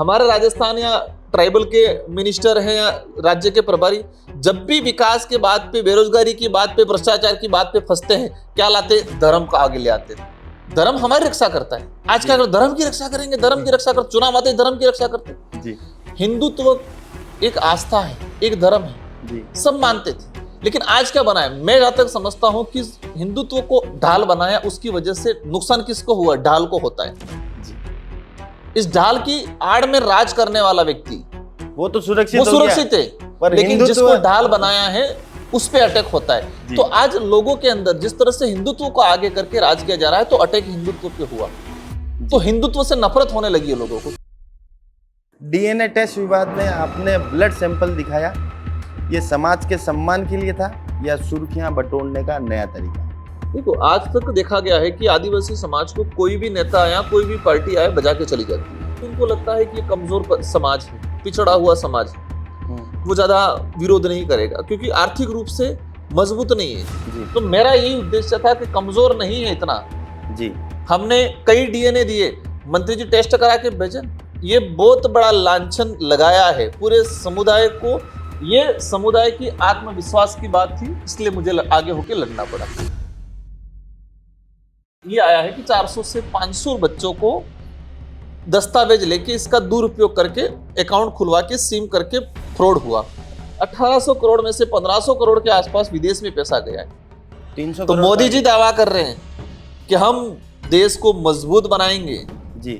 हमारे राजस्थान या ट्राइबल के मिनिस्टर हैं या राज्य के प्रभारी जब भी विकास के बात पे, बेरोजगारी की बात पे, भ्रष्टाचार की बात पे फंसते हैं, क्या लाते? धर्म को आगे ले आते। धर्म हमारी रक्षा करता है। आज क्या कर, धर्म की रक्षा करेंगे, धर्म की रक्षा कर, चुनाव आते धर्म की रक्षा करते जी। हिंदुत्व एक आस्था है, एक धर्म है जी। सब मानते थे, लेकिन आज क्या बना है? मैं जहां तक समझता हूं कि हिंदुत्व को ढाल बनाया, उसकी वजह से नुकसान किसको हुआ? ढाल को होता है जी। इस ढाल की आड़ में राज करने वाला व्यक्ति वो तो सुरक्षित है, लेकिन जिसको ढाल बनाया है उस पे अटैक होता है। तो आज लोगों के अंदर जिस तरह से हिंदुत्व को आगे करके राज किया जा रहा है, तो अटैक हिंदुत्व पे हुआ, तो हिंदुत्व से नफरत होने लगी है लोगों को। डीएनए टेस्ट विवाद में आपने ब्लड सैंपल दिखाया, ये समाज के सम्मान के लिए था या सुर्खियां बटोरने का नया तरीका? देखो, आज तक देखा गया है कि आदिवासी समाज को कोई भी नेता आया, कोई भी पार्टी आए, बजा के चली जाती है। उनको लगता है कि ये कमजोर समाज है, पिछड़ा हुआ समाज है, वो ज्यादा विरोध नहीं करेगा क्योंकि आर्थिक रूप से मजबूत नहीं है। तो मेरा यही उद्देश्य था कि कमजोर नहीं है इतना जी। हमने कई डीएनए दिए, मंत्री जी टेस्ट करा के भेजे। ये बहुत बड़ा लांछन लगाया है पूरे समुदाय को। ये समुदाय की आत्मविश्वास की बात थी, इसलिए मुझे आगे होकर लड़ना पड़ा। ये आया है कि 400 से 500 बच्चों को दस्तावेज लेके इसका दुरुपयोग करके अकाउंट खुलवा के सिम करके फ्रॉड हुआ। 1800 करोड़ में से 1500 करोड़ के आसपास विदेश में पैसा गया है। 300 तो मोदी जी दावा कर रहे हैं कि हम देश को मजबूत बनाएंगे जी।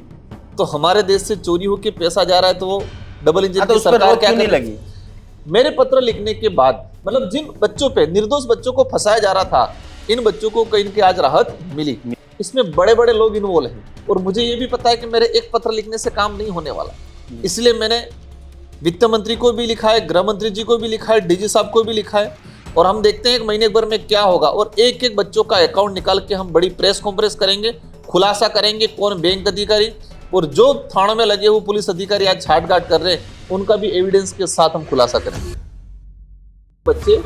तो हमारे देश से चोरी होके पैसा जा रहा है, तो वो डबल इंजन की सरकार क्या करने लगी? मेरे पत्र लिखने के बाद, मतलब जिन बच्चों पे, निर्दोष बच्चों को फंसाया जा रहा था, इन बच्चों को कहीं की आज राहत मिली। इसमें बड़े बड़े लोग इन्वॉल्व हैं और मुझे ये भी पता है कि मेरे एक पत्र लिखने से काम नहीं होने वाला। इसलिए मैंने वित्त मंत्री को भी लिखा है, गृह मंत्री जी को भी लिखा है, डीजी साहब को भी लिखा है, और हम देखते हैं एक महीने भर में क्या होगा। और एक एक बच्चों का अकाउंट निकाल के हम बड़ी प्रेस कॉन्फ्रेंस करेंगे, खुलासा करेंगे कौन बैंक अधिकारी और जो थानों में लगे हुए पुलिस अधिकारी आज छांटगांठ कर रहे हैं, उनका भी एविडेंस के साथ हम खुलासा करेंगे। बच्चे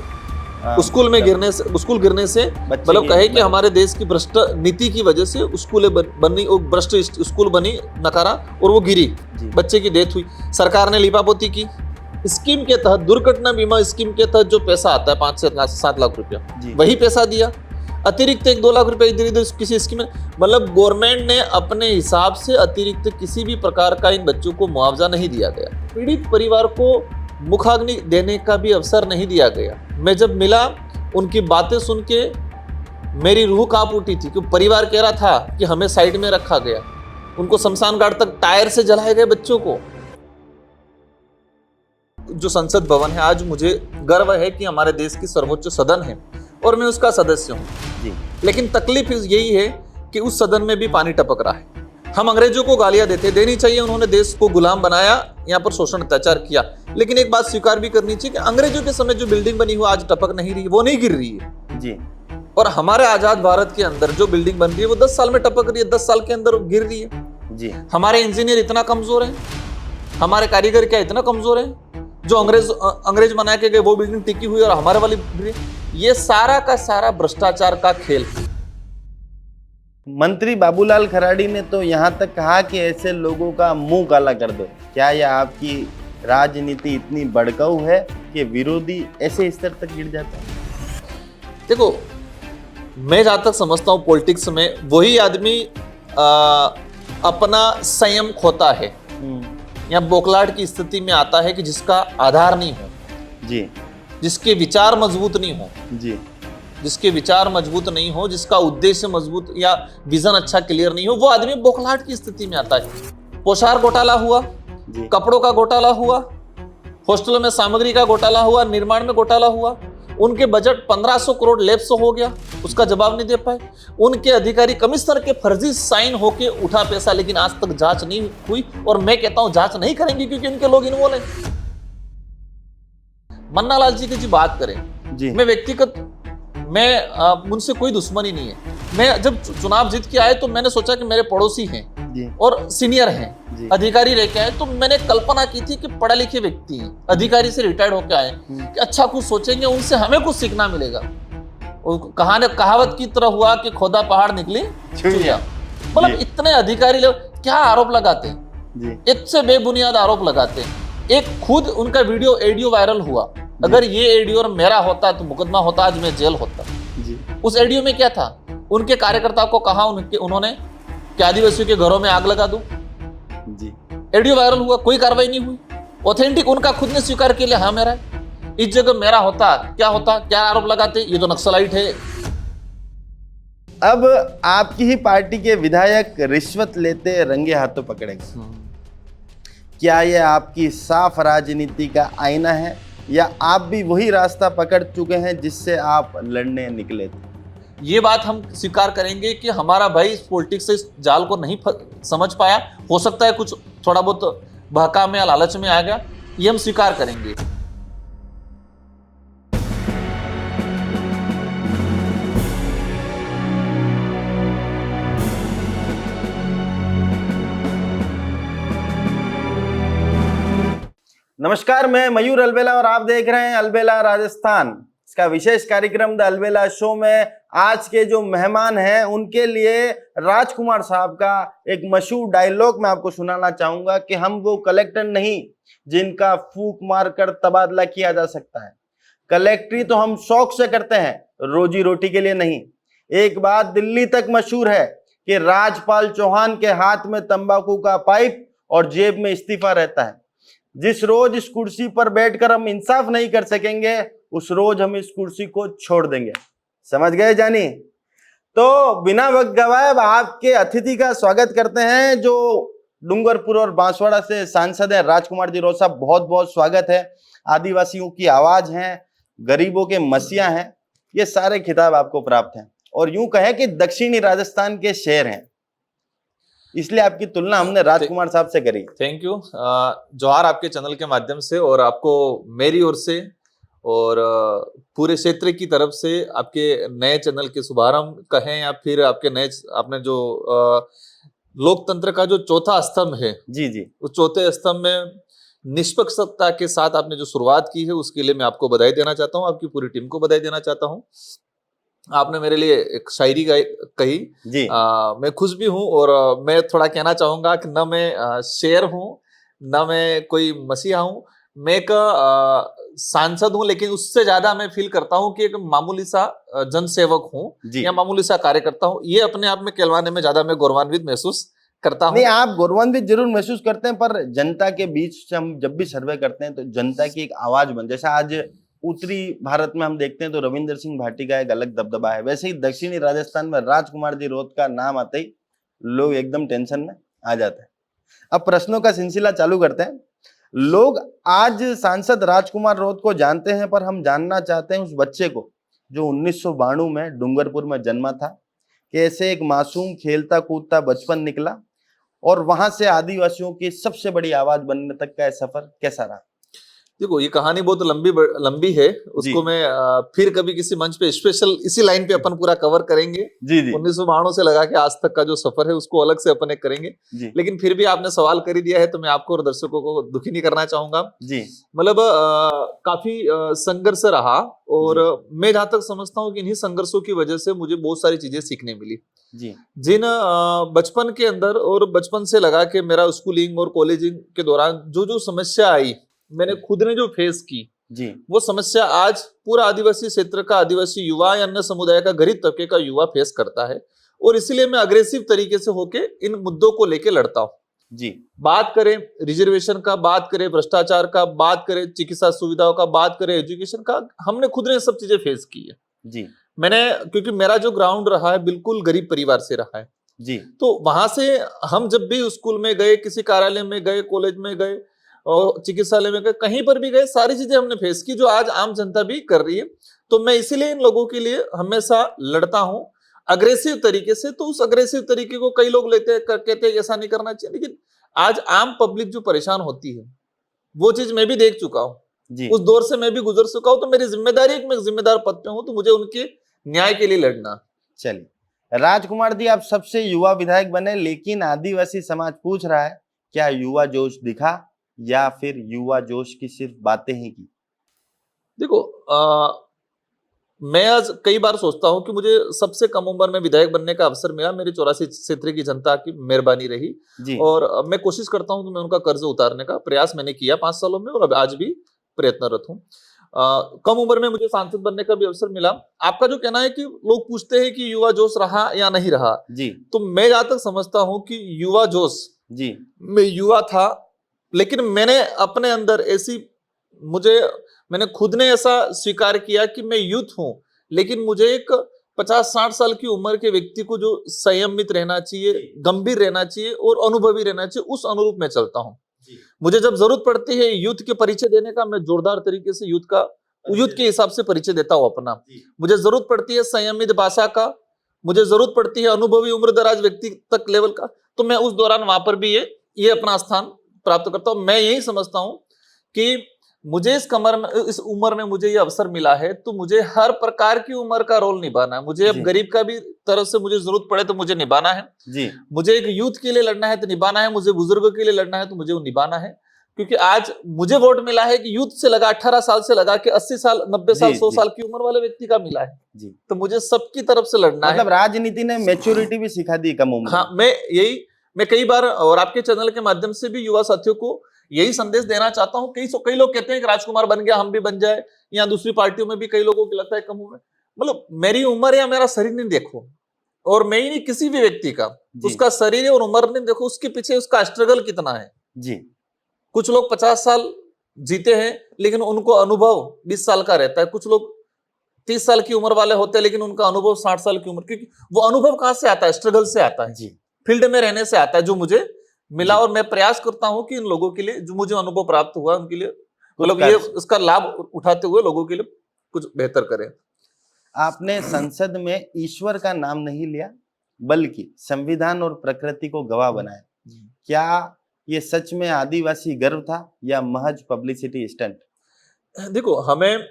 स्कूल गिरने से मतलब कहे कि हमारे देश की भ्रष्ट नीति की वजह से स्कूलें बनी, भ्रष्ट स्कूल बनी नकारा और वो गिरी, बच्चे की डेथ हुई। सरकार ने लिपापोती की। स्कीम के तहत, दुर्घटना बीमा स्कीम के तहत जो पैसा आता है 5 से 7 लाख रुपया, वही पैसा दिया। अतिरिक्त 1-2 लाख रुपया इधर इधर किसी स्कीम में, मतलब गवर्नमेंट ने अपने हिसाब से अतिरिक्त किसी भी प्रकार का इन बच्चों को मुआवजा नहीं दिया गया। पीड़ित परिवार को मुखाग्नि देने का भी अवसर नहीं दिया गया। मैं जब मिला, उनकी बातें सुन के मेरी रूह कांप उठी थी, क्योंकि परिवार कह रहा था कि हमें साइड में रखा गया। उनको शमशान घाट तक टायर से जलाए गए बच्चों को। जो संसद भवन है, आज मुझे गर्व है कि हमारे देश की सर्वोच्च सदन है और मैं उसका सदस्य हूँ। लेकिन तकलीफ यही है कि उस सदन में भी पानी टपक रहा है। हम अंग्रेजों को गालियां देनी चाहिए, उन्होंने देश को गुलाम बनाया, यहाँ पर शोषण अत्याचार किया। लेकिन एक बात स्वीकार भी करनी चाहिए कि अंग्रेजों के समय जो बिल्डिंग बनी हुई आज टपक नहीं रही, वो नहीं गिर रही है जी। और हमारे आजाद भारत के अंदर जो बिल्डिंग बन रही है वो 10 साल में टपक रही है, 10 साल के अंदर गिर रही है जी। हमारे इंजीनियर इतना कमजोर है, हमारे कारीगर क्या इतना कमजोर है? जो अंग्रेज बना के गए वो बिल्डिंग टिकी हुई और हमारे वाली, ये सारा का सारा भ्रष्टाचार का खेल है। मंत्री बाबूलाल खराड़ी ने तो यहाँ तक कहा कि ऐसे लोगों का मुंह काला कर दो। क्या यह आपकी राजनीति इतनी भड़काऊ है कि विरोधी ऐसे स्तर तक गिर जाता है? देखो, मैं जहां तक समझता हूँ पॉलिटिक्स में वही आदमी अपना संयम खोता है या बौखलाहट की स्थिति में आता है कि जिसका आधार नहीं हो जी, जिसके विचार मजबूत नहीं हो जी, जिसके विचार मजबूत नहीं हो, जिसका उद्देश्य मजबूत या विजन अच्छा क्लियर नहीं हो, वो आदमी बौखलाहट की स्थिति में आता है। पोशाक घोटाला हुआ, कपड़ों का घोटाला हुआ, हॉस्टलों में सामग्री का घोटाला हुआ, निर्माण में घोटाला हुआ। उनके बजट 1500 करोड़ लैप्स हो गया, उसका जवाब नहीं दे पाए। उनके अधिकारी कमिश्नर के फर्जी साइन होके उठा पैसा, लेकिन आज तक जांच नहीं हुई। और मैं कहता हूं जांच नहीं करेंगे क्योंकि उनके लोग इन्वॉल्व हैं। मन्ना लाल जी की जी बात करें जी, मैं व्यक्तिगत मुझसे कोई दुश्मनी नहीं है। मैं जब चुनाव जीत के आए तो मैंने सोचा कि मेरे पड़ोसी हैं और सीनियर हैं, अधिकारी रह के आए, तो मैंने कल्पना की थी कि पढ़े लिखे व्यक्ति हैं, अधिकारी से रिटायर्ड होकर आए, कि अच्छा कुछ सोचेंगे, उनसे हमें कुछ सीखना मिलेगा। कहावत की तरह हुआ कि खोदा पहाड़ निकली चुहिया। मतलब इतने अधिकारी लोग क्या आरोप लगाते हैं, जी। इससे बेबुनियाद आरोप लगाते हैं। एक खुद उनका वीडियो वायरल हुआ, अगर ये एडियो मेरा होता तो मुकदमा होता, आज मैं जेल होता जी। उस एडियो में क्या था? उनके कार्यकर्ताओं को कहा उन्होंने कि आदिवासियों के घरों में आग लगा दूं। जी। एडियो वायरल हुआ, कोई कार्रवाई नहीं हुई। ऑथेंटिक उनका खुद ने स्वीकार किया, हाँ मेरा है। इस जगह मेरा होता, क्या आरोप लगाते? ये तो नक्सलाइट है। अब आपकी ही पार्टी के विधायक रिश्वत लेते रंगे हाथों पकड़े गए, क्या यह आपकी साफ राजनीति का आईना है, या आप भी वही रास्ता पकड़ चुके हैं जिससे आप लड़ने निकले थे? ये बात हम स्वीकार करेंगे कि हमारा भाई इस पॉलिटिक्स से इस जाल को नहीं समझ पाया। हो सकता है कुछ थोड़ा बहुत बहका में या लालच में आ गया, ये हम स्वीकार करेंगे। नमस्कार, मैं मयूर अलबेला और आप देख रहे हैं अलबेला राजस्थान। इसका विशेष कार्यक्रम द अलबेला शो में आज के जो मेहमान हैं उनके लिए राजकुमार साहब का एक मशहूर डायलॉग मैं आपको सुनाना चाहूंगा कि हम वो कलेक्टर नहीं जिनका फूंक मारकर तबादला किया जा सकता है। कलेक्टरी तो हम शौक से करते हैं, रोजी रोटी के लिए नहीं। एक बात दिल्ली तक मशहूर है कि राजपाल चौहान के हाथ में तंबाकू का पाइप और जेब में इस्तीफा रहता है। जिस रोज इस कुर्सी पर बैठकर हम इंसाफ नहीं कर सकेंगे, उस रोज हम इस कुर्सी को छोड़ देंगे। समझ गए जानी? तो बिना वक्त गवाए आपके अतिथि का स्वागत करते हैं, जो डूंगरपुर और बांसवाड़ा से सांसद है, राजकुमार जी रोज साहब। बहुत बहुत स्वागत है। आदिवासियों की आवाज हैं, गरीबों के मसीहा हैं, ये सारे खिताब आपको प्राप्त हैं, और यूं कहें कि दक्षिणी राजस्थान के शेर हैं, इसलिए आपकी तुलना हमने राजकुमार साहब से करी। Thank you. जोहार आपके चैनल के माध्यम से, और आपको मेरी ओर से और पूरे क्षेत्र की तरफ से आपके नए चैनल के शुभारंभ कहें, या फिर आपके नए आपने जो लोकतंत्र का जो चौथा स्तंभ है, जी जी, उस चौथे स्तंभ में निष्पक्षता के साथ आपने जो शुरुआत की है, उसके लिए मैं आपको बधाई देना चाहता हूँ, आपकी पूरी टीम को बधाई देना चाहता हूँ। आपने मेरे लिए एक शायरी कही जी। मैं खुश भी हूँ, और मैं थोड़ा कहना चाहूंगा कि न मैं शेर हूँ, न मैं कोई मसीहा हूँ, मैं एक सांसद हूँ, लेकिन उससे ज्यादा मैं फील करता हूँ कि एक मामूली सा जनसेवक हूँ या मामूली सा कार्यकर्ता हूँ। ये अपने आप में कहलवाने में ज्यादा मैं गौरवान्वित महसूस करता हूँ। नहीं, आप गौरवान्वित जरूर महसूस करते हैं, पर जनता के बीच से हम जब भी सर्वे करते हैं तो जनता की एक आवाज बन, जैसा आज उत्तरी भारत में हम देखते हैं तो रविंद्र सिंह भाटी का एक अलग दबदबा है, वैसे ही दक्षिणी राजस्थान में राजकुमार जी रोत का नाम आते ही लोग एकदम टेंशन में आ जाते हैं। अब प्रश्नों का सिलसिला चालू करते हैं। लोग आज सांसद राजकुमार रोत को जानते हैं, पर हम जानना चाहते हैं उस बच्चे को जो 1992 में डूंगरपुर में जन्मा था, कैसे एक मासूम खेलता कूदता बचपन निकला और वहां से आदिवासियों की सबसे बड़ी आवाज बनने तक का सफर कैसा रहा? देखो, ये कहानी बहुत लंबी है, उसको मैं फिर कभी किसी मंच पे स्पेशल इसी लाइन पे अपन पूरा कवर करेंगे। जी जी, 1992 से लगा के आज तक का जो सफर है उसको अलग से अपन एक करेंगे जी। लेकिन फिर भी आपने सवाल कर ही दिया है तो मैं आपको और दर्शकों को दुखी नहीं करना चाहूंगा जी। मतलब काफी संघर्ष रहा, और मैं जहां तक समझता हूँ कि इन्हीं संघर्षों की वजह से मुझे बहुत सारी चीजें सीखने मिली जी। जिन बचपन के अंदर और बचपन से लगा के मेरा स्कूलिंग और कॉलेजिंग के दौरान जो जो समस्या आई, मैंने खुद ने जो फेस की जी, वो समस्या आज पूरा आदिवासी क्षेत्र का आदिवासी युवा या अन्य समुदाय का गरीब तबके का युवा फेस करता है, और इसीलिए मैं अग्रेसिव तरीके से होके इन मुद्दों को लेके लड़ता हूं जी। बात करें रिजर्वेशन का, बात करें भ्रष्टाचार का, बात करें चिकित्सा सुविधाओं का, बात करें एजुकेशन का, हमने खुद ने सब चीजें फेस की है जी। मैंने, क्योंकि मेरा जो ग्राउंड रहा है बिल्कुल गरीब परिवार से रहा है जी, तो वहां से हम जब भी स्कूल में गए, किसी कार्यालय में गए, कॉलेज में गए और चिकित्सालय में गए, कहीं पर भी गए, सारी चीजें हमने फेस की जो आज आम जनता भी कर रही है। तो मैं इसीलिए इन लोगों के लिए हमेशा लड़ता हूं अग्रेसिव तरीके से। तो उस अग्रेसिव तरीके को कई लोग लेते हैं, कहते हैं ऐसा नहीं करना चाहिए, लेकिन आज आम पब्लिक जो परेशान होती है वो चीज मैं भी देख चुका हूँ, उस दौर से मैं भी गुजर चुका हूँ। तो मेरी जिम्मेदारी, मैं जिम्मेदार पद पे हूँ, तो मुझे उनके न्याय के लिए लड़ना। चलिए राजकुमार जी, आप सबसे युवा विधायक बने, लेकिन आदिवासी समाज पूछ रहा है क्या युवा जोश दिखा या फिर युवा जोश की सिर्फ बातें ही की? देखो, मैं आज कई बार सोचता हूं कि मुझे सबसे कम उम्र में विधायक बनने का अवसर मिला, मेरी 84 क्षेत्र की जनता की मेहरबानी रही जी। और मैं कोशिश करता हूं कि मैं उनका कर्ज उतारने का प्रयास मैंने किया 5 सालों में और अब आज भी प्रयत्नरत हूं। कम उम्र में मुझे सांसद बनने का भी अवसर मिला। आपका जो कहना है कि लोग पूछते हैं कि युवा जोश रहा या नहीं रहा, जी। तो मैं जहां तक समझता हूं कि युवा जोश जी, मैं युवा था, लेकिन मैंने अपने अंदर मैंने खुद ने ऐसा स्वीकार किया कि मैं यूथ हूं, लेकिन मुझे एक 50-60 साल की उम्र के व्यक्ति को जो संयमित रहना चाहिए, गंभीर रहना चाहिए और अनुभवी रहना चाहिए, उस अनुरूप में चलता हूं। मुझे जब जरूरत पड़ती है यूथ के परिचय देने का, मैं जोरदार तरीके से यूथ के हिसाब से परिचय देता हूं अपना। मुझे जरूरत पड़ती है संयमित भाषा का, मुझे जरूरत पड़ती है अनुभवी उम्रदराज व्यक्ति तक लेवल का, तो मैं उस दौरान वहां पर भी ये अपना स्थान प्राप्त करता हूं। मैं यही समझता हूं कि मुझे इस उम्र में मुझे ये अवसर मिला है, तो मुझे हर प्रकार की उम्र का रोल निभाना है। मुझे अब गरीब का भी तरफ से मुझे जरूरत पड़े तो मुझे निभाना है जी। मुझे एक यूथ के लिए लड़ना है तो निभाना है, मुझे बुजुर्गों के लिए लड़ना है तो मुझे वो निभाना है। क्योंकि आज मुझे वोट मिला है कि यूथ से लगा 18 साल से लगा के 80 साल 90 साल 100 साल की उम्र वाले व्यक्ति का मिला है जी। तो मुझे सबकी तरफ से लड़ना मतलब राजनीति ने मैच्योरिटी भी सिखा दी कम उम्र। हाँ, मैं कई बार और आपके चैनल के माध्यम से भी युवा साथियों को यही संदेश देना चाहता हूं। कई लोग कहते हैं कि राजकुमार बन गया, हम भी बन जाए, या दूसरी पार्टियों में भी कई लोगों को लगता है कम उम्र। मतलब मेरी उम्र या मेरा शरीर नहीं देखो, और मैं ही नहीं किसी भी व्यक्ति का, उसका शरीर और उम्र नहीं देखो, उसके पीछे उसका स्ट्रगल कितना है जी। कुछ लोग 50 साल जीते हैं लेकिन उनको अनुभव 20 साल का रहता है, कुछ लोग 30 साल की उम्र वाले होते हैं लेकिन उनका अनुभव 60 साल की उम्र, क्योंकि वो अनुभव कहां से आता है? स्ट्रगल से आता है जी। फील्ड में रहने से आता है, जो मुझे मिला। और मैं प्रयास करता हूं कि इन लोगों के लिए जो मुझे अनुभव प्राप्त हुआ उनके लिए मतलब ये उसका लाभ उठाते हुए लोगों के लिए कुछ बेहतर करें। आपने संसद में ईश्वर का नाम नहीं लिया बल्कि संविधान और प्रकृति को गवाह बनाया, क्या ये सच में आदिवासी गर्व था या महज पब्लिसिटी स्टंट? देखो, हमें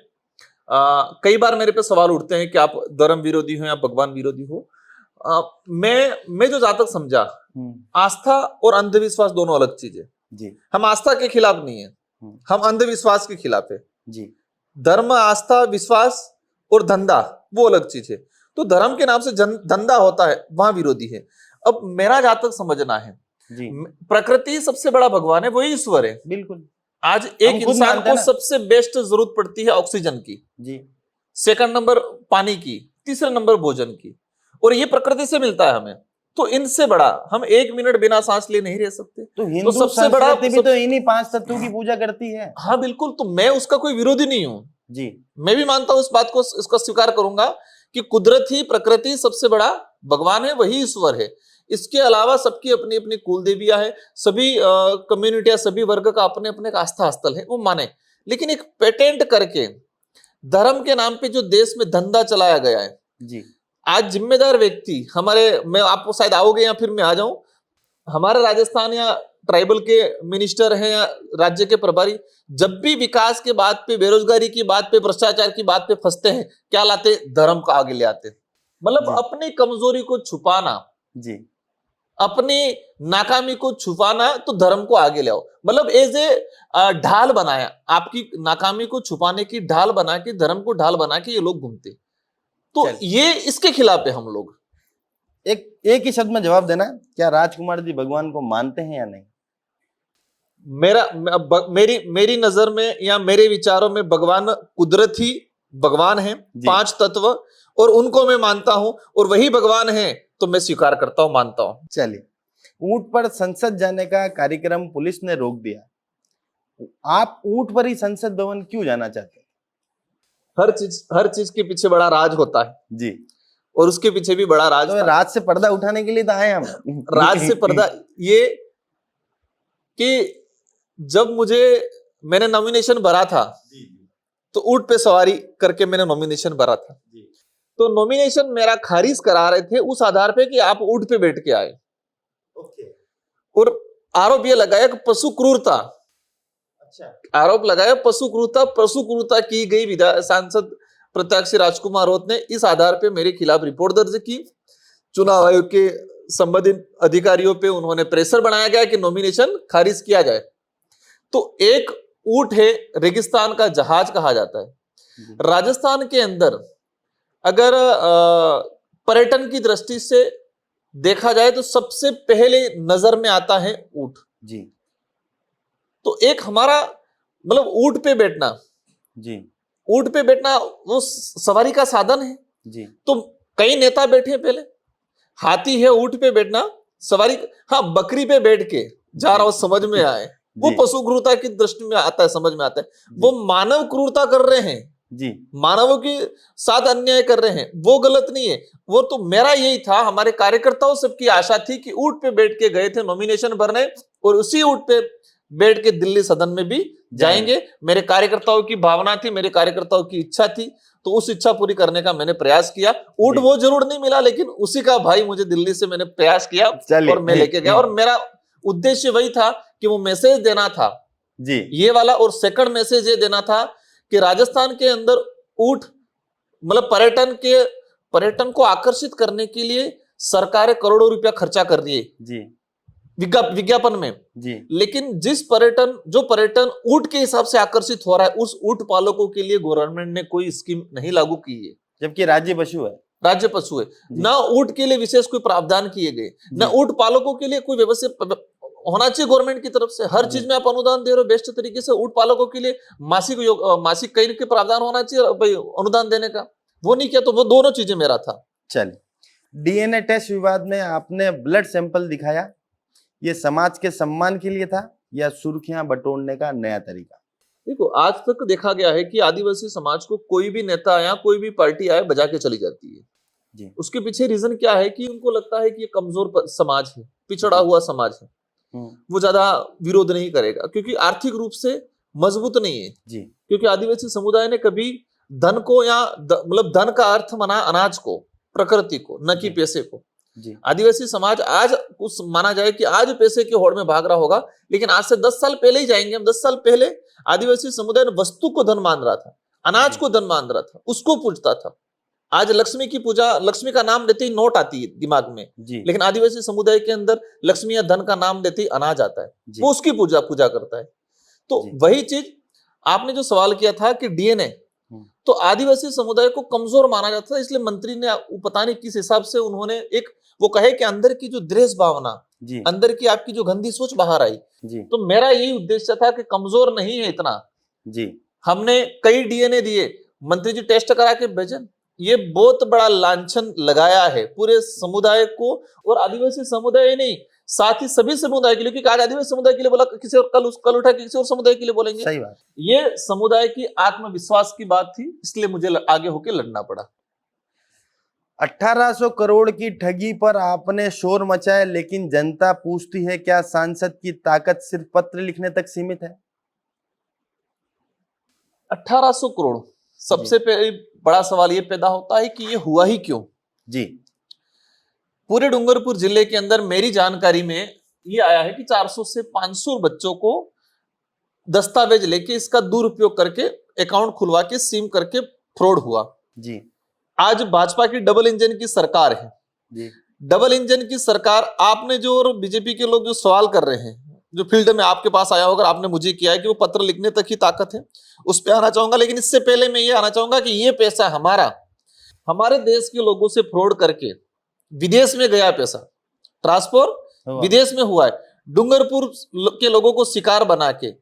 कई बार मेरे पे सवाल उठते हैं कि आप धर्म विरोधी हो या भगवान विरोधी हो। मैं जो जहां तक समझा, आस्था और अंधविश्वास दोनों अलग चीज है जी। हम आस्था के खिलाफ नहीं है, हम अंधविश्वास के खिलाफ है जी। धर्म, आस्था, विश्वास और धंधा वो अलग चीज है। तो धर्म के नाम से धंधा होता है, वहां विरोधी है। अब मेरा जहां तक समझना है जी। प्रकृति सबसे बड़ा भगवान है, वही ईश्वर है। बिल्कुल। आज एक इंसान को सबसे बेस्ट जरूरत पड़ती है ऑक्सीजन की जी, सेकंड नंबर पानी की, तीसरे नंबर भोजन की, और ये प्रकृति से मिलता है हमें। तो इनसे बड़ा हम 1 मिनट बिना सांस लिए नहीं रह सकते। तो हिंदू सबसे बड़ा भी तो इन्हीं 5 तत्वों की पूजा करती है। हाँ बिल्कुल, तो मैं उसका कोई विरोधी नहीं हूं जी। मैं भी मानता हूं इस बात को, इसका स्वीकार करूंगा कि कुदरत ही, प्रकृति सबसे बड़ा भगवान है, वही ईश्वर है। इसके अलावा सबकी अपनी अपनी कुल देवियां है, सभी कम्युनिटियां, सभी वर्ग का अपने अपने का स्थल है, वो माने। लेकिन एक पेटेंट करके धर्म के नाम पे जो देश में धंधा चलाया गया है जी, आज जिम्मेदार व्यक्ति मैं आपको शायद आओगे या फिर मैं आ जाऊं, हमारे राजस्थान या ट्राइबल के मिनिस्टर हैं या राज्य के प्रभारी, जब भी विकास के बात पे, बेरोजगारी की बात पे, भ्रष्टाचार की बात पे फंसते हैं, क्या लाते? धर्म को आगे ले आते। मतलब अपनी कमजोरी को छुपाना जी, अपनी नाकामी को छुपाना, तो धर्म को आगे ले आओ। मतलब एज ए ढाल बनाया, आपकी नाकामी को छुपाने की ढाल बना के, धर्म को ढाल बना के ये लोग घूमते। तो ये इसके खिलाफ है हम लोग। एक ही शब्द में जवाब देना, क्या राजकुमार जी भगवान को मानते हैं या नहीं? मेरी नजर में या मेरे विचारों में भगवान कुदरत ही भगवान है, 5 तत्व, और उनको मैं मानता हूं, और वही भगवान है तो मैं स्वीकार करता हूं, मानता हूं। चलिए, ऊंट पर संसद जाने का कार्यक्रम पुलिस ने रोक दिया, आप ऊंट पर ही संसद भवन क्यों जाना चाहते हैं? हर चीज के पीछे बड़ा राज होता है जी, और उसके पीछे भी बड़ा राज। तो राज से पर्दा उठाने के लिए तो आए हम। राज से पर्दा ये कि जब मैंने नॉमिनेशन भरा था तो ऊंट पे सवारी करके मैंने नॉमिनेशन भरा था, तो नॉमिनेशन मेरा खारिज करा रहे थे उस आधार पे कि आप ऊंट पे बैठ के आए। और आरोप ये लगाया कि पशु क्रूरता, आरोप लगाया पशु क्रूरता की गई। सांसद प्रत्याशी राजकुमार रोत ने इस आधार पे मेरे खिलाफ रिपोर्ट दर्ज की। चुनाव आयोग के संबंधित अधिकारियों पे उन्होंने प्रेशर बनाया गया कि नॉमिनेशन खारिज किया जाए। तो एक ऊंट है, रेगिस्तान का जहाज कहा जाता है। राजस्थान के अंदर अगर पर्यटन की दृष्टि से देखा जाए तो सबसे पहले नजर में आता है ऊंट जी। तो एक हमारा मतलब ऊंट पे बैठना जी, ऊंट पे बैठना वो सवारी का साधन है जी, तो कई नेता बैठे हैं पहले हाथी है ऊंट पे बैठना सवारी हाँ बकरी पे बैठ के जा रहा हो समझ में आए वो जी, पशु क्रूरता की दृष्टि में आता है समझ में आता है वो मानव क्रूरता कर रहे हैं जी, मानवों के साथ अन्याय कर रहे हैं वो गलत नहीं है वो तो मेरा यही था हमारे कार्यकर्ताओं सबकी आशा थी कि ऊंट पे बैठ के गए थे नॉमिनेशन भरने और उसी ऊंट पे बैठ के दिल्ली सदन में भी जाएंगे मेरे कार्यकर्ताओं की भावना थी मेरे कार्यकर्ताओं की इच्छा थी तो उस इच्छा पूरी करने का मैंने प्रयास किया ऊंट वो जरूर नहीं मिला लेकिन उसी का भाई मुझे दिल्ली से मैंने प्रयास किया और मैं लेके गया और मेरा उद्देश्य वही था कि वो मैसेज देना था जी ये वाला और सेकंड मैसेज ये देना था कि राजस्थान के अंदर ऊंट मतलब पर्यटन को आकर्षित करने के लिए सरकारें करोड़ों रुपया खर्चा कर रही है जी विज्ञापन में जी लेकिन जो पर्यटन ऊंट के हिसाब से आकर्षित हो रहा है उस ऊंट पालकों के लिए गवर्नमेंट ने कोई स्कीम नहीं लागू की है जबकि राज्य पशु है ना ऊंट के लिए विशेष कोई प्रावधान किए गए ना ऊंट पालकों के लिए कोई व्यवस्थित होना चाहिए गवर्नमेंट की तरफ से हर चीज में आप अनुदान दे रहे हो बेस्ट तरीके से ऊंट पालकों के लिए मासिक कई के प्रावधान होना चाहिए भाई अनुदान देने का वो नहीं किया तो वो दोनों चीजें मेरा था चलिए डीएनए टेस्ट विवाद में आपने ब्लड सैंपल दिखाया ये समाज के सम्मान के लिए था या सुर्खियां बटोरने का नया तरीका देखो आज तक देखा गया है कि आदिवासी समाज को कोई भी नेता या कोई भी पार्टी आए बजा के चली जाती है जी उसके पीछे रीजन क्या है कि उनको लगता है कि ये कमजोर समाज है पिछड़ा हुआ समाज है वो ज्यादा विरोध नहीं करेगा क्योंकि आर्थिक रूप से मजबूत नहीं है जी क्योंकि आदिवासी समुदाय ने कभी धन को या मतलब धन का अर्थ माना अनाज को प्रकृति को न कि पैसे को जी आदिवासी समाज आज उस माना जाए कि आज पैसे की होड़ में भाग रहा होगा लेकिन आज से 10 साल पहले ही जाएंगे हम 10 साल पहले आदिवासी समुदाय ने वस्तु को धन मान रहा था अनाज को धन मान रहा था उसको पूजता था आज लक्ष्मी की पूजा लक्ष्मी का नाम लेते ही नोट आती है दिमाग में लेकिन आदिवासी समुदाय के अंदर लक्ष्मी या धन का नाम लेते ही अनाज आता है वो उसकी पूजा करता है तो वही चीज आपने जो सवाल किया था कि डीएनए तो आदिवासी समुदाय को कमजोर माना जाता था इसलिए मंत्री ने पता नहीं किस हिसाब से उन्होंने एक वो कहे कि अंदर की जो द्वेष भावना अंदर की आपकी जो गंदी सोच बाहर आई तो मेरा यही उद्देश्य था कि कमजोर नहीं है इतना हमने कई डीएनए दिए मंत्री जी टेस्ट करा के भेजन ये बहुत बड़ा लांछन लगाया है पूरे समुदाय को और आदिवासी समुदाय नहीं साथ ही सभी समुदाय के लिए क्योंकि आज आदिवासी समुदाय के लिए बोला किसी और कल उठा किसी और समुदाय के लिए बोलेंगे सही बात ये समुदाय की आत्मविश्वास की बात थी इसलिए मुझे आगे होके लड़ना पड़ा 1800 करोड़ की ठगी पर आपने शोर मचाया लेकिन जनता पूछती है क्या सांसद की ताकत सिर्फ पत्र लिखने तक सीमित है 1800 करोड़ सबसे पहले बड़ा सवाल ये पैदा होता है कि ये हुआ ही क्यों जी पूरे डूंगरपुर जिले के अंदर मेरी जानकारी में ये आया है कि 400 से 500 बच्चों को दस्तावेज लेके इसका दुरुपयोग करके अकाउंट खुलवा के सिम करके फ्रॉड हुआ जी आज भाजपा की डबल इंजन की सरकार है जी डबल इंजन की सरकार आपने जो और बीजेपी के लोग जो सवाल कर रहे हैं जो फील्ड में आपके पास आया होगा आपने मुझे किया है कि वो पत्र लिखने तक ही ताकत है उस पर आना चाहूंगा लेकिन इससे पहले मैं ये आना चाहूंगा कि ये पैसा हमारे देश के लोगों से फ्रॉड करके विदेश में गया पैसा ट्रांसफर विदेश में हुआ है डूंगरपुर के लोगों को शिकार बना के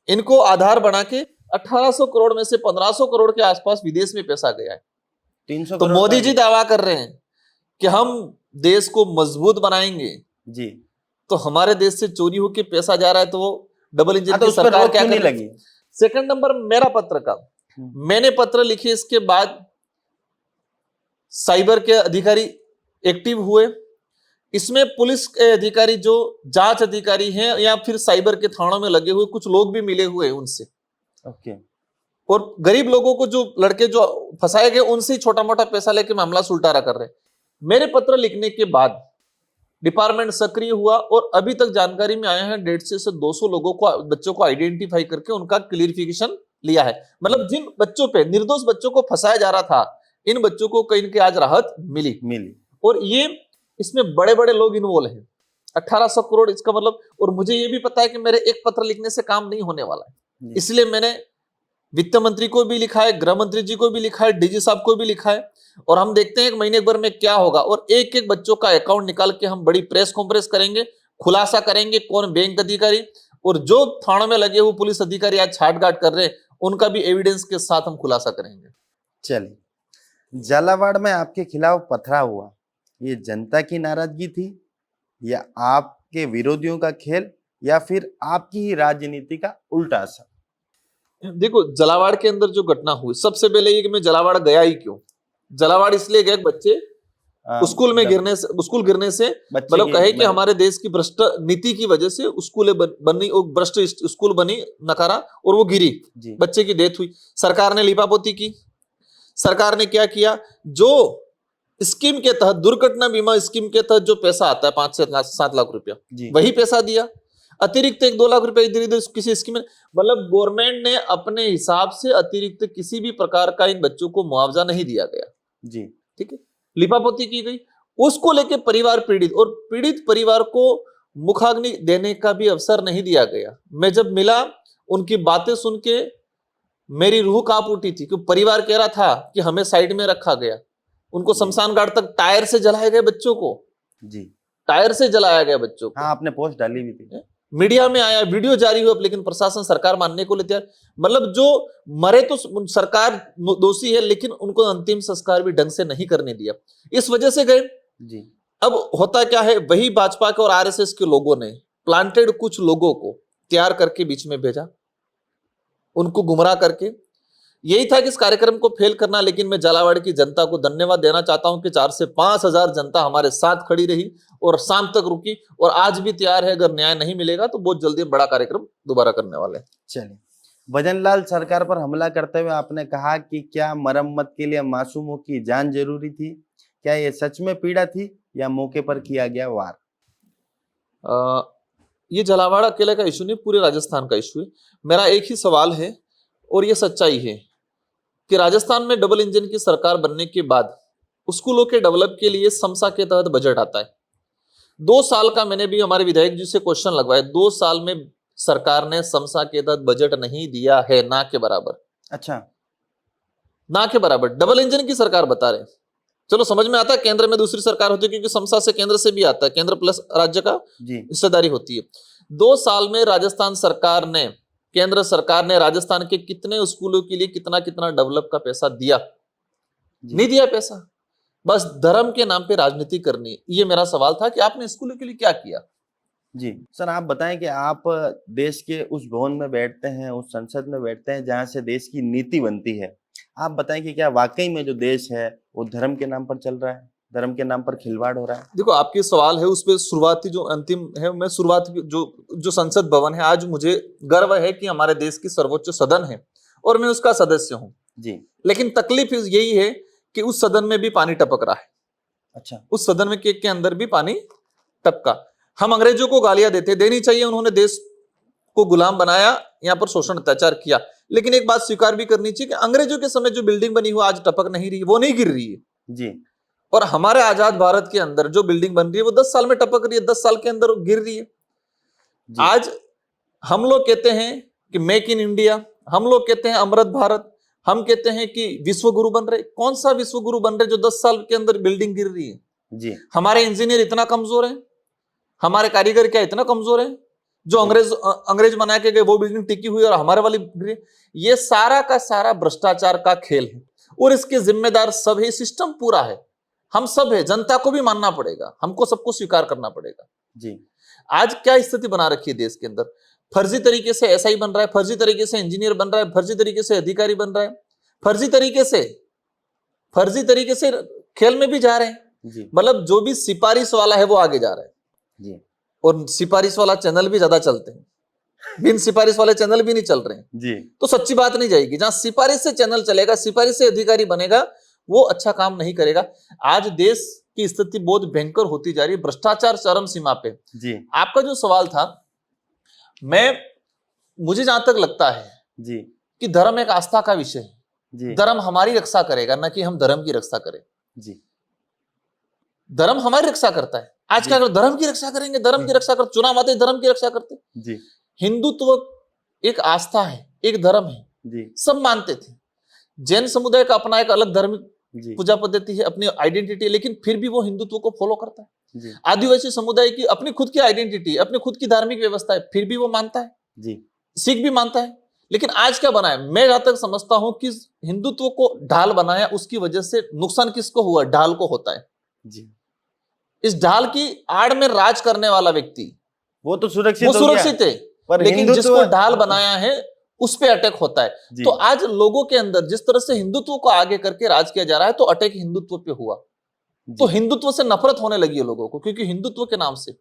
इनको आधार बना के 1800 करोड़ में से 1500 करोड़ के आसपास विदेश में पैसा गया है 300 तो मोदी जी दावा कर रहे हैं कि हम देश को मजबूत बनाएंगे जी तो हमारे देश से चोरी होके पैसा जा रहा है तो वो डबल इंजन तो की सरकार क्या नहीं लगी सेकंड नंबर मेरा पत्र का मैंने पत्र लिखे इसके बाद साइबर के अधिकारी एक्टिव हुए इसमें पुलिस के अधिकारी जो जांच अधिकारी हैं या फिर साइबर के थानों में लगे हुए कुछ लोग भी मिले हुए उनसे ओके और गरीब लोगों को जो लड़के जो फंसाए गए उनसे ही छोटा मोटा पैसा लेके मामला सुलटारा कर रहे मेरे पत्र लिखने के बाद डिपार्टमेंट सक्रिय हुआ और अभी तक जानकारी में आया है 150 से 200 लोगों को बच्चों को आइडेंटिफाई करके उनका क्लियरिफिकेशन लिया है मतलब जिन बच्चों पे निर्दोष बच्चों को फंसाया जा रहा था इन बच्चों को कहीं के आज राहत मिली और ये इसमें बड़े बड़े लोग इन्वॉल्व हैं 1800 करोड़ इसका मतलब और मुझे ये भी पता है कि मेरे एक पत्र लिखने से काम नहीं होने वाला है इसलिए मैंने वित्त मंत्री को भी लिखा है, गृह मंत्री जी को भी लिखा है, डीजी साहब को भी लिखा है, और हम देखते हैं एक महीने भर में क्या होगा। और एक एक बच्चों का अकाउंट निकाल के हम बड़ी प्रेस कॉन्फ्रेंस करेंगे, खुलासा करेंगे कौन बैंक अधिकारी और जो थानों में लगे हुए पुलिस अधिकारी आज छांटगांठ कर रहे हैं, उनका भी एविडेंस के साथ हम खुलासा करेंगे। चलिए, झालावाड़ में आपके खिलाफ पथराव हुआ, ये जनता की नाराजगी थी या आपके विरोधियों का खेल या फिर आपकी ही राजनीति का उल्टा असर? देखो, झालावाड़ के अंदर जो घटना हुई, सबसे पहले ये कि मैं झालावाड़ गया ही क्यों। झालावाड़ इसलिए गए, बच्चे स्कूल में स्कूल गिरने से मतलब कहे कि हमारे देश की भ्रष्ट नीति की वजह से स्कूलें बनी, भ्रष्ट स्कूल बनी नकारा और वो गिरी, बच्चे की डेथ हुई। सरकार ने लीपापोती की। सरकार ने क्या किया, जो स्कीम के तहत, दुर्घटना बीमा स्कीम के तहत जो पैसा आता है 5 से 7 लाख रुपया, वही पैसा दिया। अतिरिक्त 1-2 लाख रुपए इधर इधर किसी स्कीम में, मतलब गवर्नमेंट ने अपने हिसाब से अतिरिक्त किसी भी प्रकार का इन बच्चों को मुआवजा नहीं दिया गया। जी, ठीक है, लिपापोती की गई। उसको लेके परिवार पीड़ित, और पीड़ित परिवार को मुखाग्नि देने का भी अवसर नहीं दिया गया। मैं जब मिला, उनकी बातें सुन के मेरी रूह कांप उठी थी, क्योंकि परिवार कह रहा था कि हमें साइड में रखा गया। उनको शमशान घाट तक टायर से जलाए गए बच्चों को। जी, टायर से जलाया गया बच्चों को। हाँ, आपने पोस्ट डाली भी थी, मीडिया में आया, वीडियो जारी हुआ, लेकिन प्रशासन, सरकार मानने को लेती है। मतलब जो मरे तो सरकार दोषी है, लेकिन उनको अंतिम संस्कार भी ढंग से नहीं करने दिया, इस वजह से गए। जी, अब होता क्या है, वही भाजपा के और आरएसएस के लोगों ने प्लांटेड कुछ लोगों को तैयार करके बीच में भेजा, उनको गुमराह करके। यही था कि इस कार्यक्रम को फेल करना। लेकिन मैं झालावाड़ की जनता को धन्यवाद देना चाहता हूं कि 4 से 5 हजार जनता हमारे साथ खड़ी रही और शाम तक रुकी, और आज भी तैयार है। अगर न्याय नहीं मिलेगा तो बहुत जल्दी बड़ा कार्यक्रम दोबारा करने वाले हैं। चलिए, भजनलाल सरकार पर हमला करते हुए आपने कहा कि क्या मरम्मत के लिए मासूमों की जान जरूरी थी? क्या ये सच में पीड़ा थी या मौके पर किया गया वार? ये झालावाड़ अकेले का इशू नहीं, पूरे राजस्थान का इशू है। मेरा एक ही सवाल है, और ये सच्चाई है कि राजस्थान में डबल इंजन की सरकार बनने के बाद स्कूलों के डेवलप के लिए समसा के तहत बजट आता है। 2 साल का मैंने भी हमारे विधायक जी से क्वेश्चन लगवाया, 2 साल में सरकार ने समसा के तहत बजट नहीं दिया है, ना के बराबर। अच्छा, ना के बराबर। डबल इंजन की सरकार बता रहे हैं। चलो समझ में आता है, केंद्र में दूसरी सरकार होती है, क्योंकि समसा से केंद्र से भी आता है, केंद्र प्लस राज्य का हिस्सेदारी होती है। 2 साल में राजस्थान सरकार ने, केंद्र सरकार ने राजस्थान के कितने स्कूलों के लिए कितना कितना डेवलप का पैसा दिया? नहीं दिया पैसा। बस धर्म के नाम पे राजनीति करनी। ये मेरा सवाल था कि आपने स्कूलों के लिए क्या किया? जी सर, आप बताएं कि आप देश के उस भवन में बैठते हैं, उस संसद में बैठते हैं जहां से देश की नीति बनती है। आप बताएं कि क्या वाकई में जो देश है वो धर्म के नाम पर चल रहा है, धर्म के नाम पर खिलवाड़ हो रहा है? देखो, आपकी सवाल है उस पर शुरुआती जो अंतिम है, मैं शुरुआती जो संसद भवन है, आज मुझे गर्व है कि हमारे देश की सर्वोच्च सदन है और मैं उसका सदस्य हूँ जी। लेकिन तकलीफ यही है कि उस सदन में भी पानी टपक रहा है। अच्छा, उस सदन में के अंदर भी पानी टपका। हम अंग्रेजों को गालियां देनी चाहिए, उन्होंने देश को गुलाम बनाया, यहाँ पर शोषण अत्याचार किया, लेकिन एक बात स्वीकार भी करनी चाहिए कि अंग्रेजों के समय जो बिल्डिंग बनी हुई आज टपक नहीं रही, वो नहीं गिर रही है जी। और हमारे आजाद भारत के अंदर जो बिल्डिंग बन रही है वो 10 साल में टपक रही है, 10 साल के अंदर गिर रही है। आज हम लोग कहते हैं कि मेक इन इंडिया, हम लोग कहते हैं अमृत भारत, हम कहते हैं कि विश्व गुरु बन रहे। कौन सा विश्व गुरु बन रहे जो 10 साल के अंदर बिल्डिंग गिर रही है? जी। हमारे इंजीनियर इतना कमजोर है, हमारे कारीगर क्या इतना कमजोर है? जो अंग्रेज बना के गए वो बिल्डिंग टिकी हुई और हमारे वाली गिरी। ये सारा का सारा भ्रष्टाचार का खेल है और इसके जिम्मेदार सब है, सिस्टम पूरा है, हम सब है। जनता को भी मानना पड़ेगा, हमको सबको स्वीकार करना पड़ेगा जी। आज क्या स्थिति बना रखी है देश के अंदर? फर्जी तरीके से एसआई बन रहा है, फर्जी तरीके से इंजीनियर बन रहा है, फर्जी तरीके से अधिकारी बन रहा है, फर्जी तरीके से खेल में भी जा रहे हैं। मतलब जो भी सिफारिश वाला है वो आगे जा रहा है जी। और सिफारिश वाला चैनल भी ज्यादा चलते हैं, बिन सिफारिश वाले चैनल भी नहीं चल रहे हैं जी। तो सच्ची बात नहीं जाएगी। जहां सिफारिश से चैनल चलेगा, सिफारिश से अधिकारी बनेगा, वो अच्छा काम नहीं करेगा। आज देश की स्थिति बहुत भयंकर होती जा रही है, भ्रष्टाचार चरम सीमा पे जी। आपका जो सवाल था, मुझे जहां तक लगता है जी कि धर्म एक आस्था का विषय है जी। धर्म हमारी रक्षा करेगा, ना कि हम धर्म की रक्षा करें। जी। धर्म हमारी रक्षा करता है। आज क्या करो, धर्म की रक्षा करेंगे, धर्म की रक्षा कर, चुनाव आते धर्म की रक्षा करते। जी। हिंदुत्व एक आस्था है, एक धर्म है जी, सब मानते थे। जैन समुदाय का अपना एक अलग धर्म पूजा पद्धति है, अपनी आइडेंटिटी है, लेकिन फिर भी वो हिंदुत्व को फॉलो करता है। आदिवासी समुदाय की अपनी खुद की आइडेंटिटी, अपनी खुद की धार्मिक व्यवस्था है, फिर भी वो मानता है जी। सिख भी मानता है। लेकिन आज क्या बना है, मैं जहां तक समझता हूं कि हिंदुत्व को ढाल बनाया, उसकी वजह से नुकसान किसको हुआ? ढाल को होता है जी। इस ढाल की आड़ में राज करने वाला व्यक्ति वो तो सुरक्षित है, लेकिन जिसको ढाल बनाया है उस पे अटैक होता है। तो आज लोगों के अंदर जिस तरह से हिंदुत्व को आगे करके राज किया जा रहा है, तो अटैक हिंदुत्व पे हुआ। तो हिंदुत्व से नफरत होने लगी है लोगों को, क्योंकि हिंदुत्व के नाम से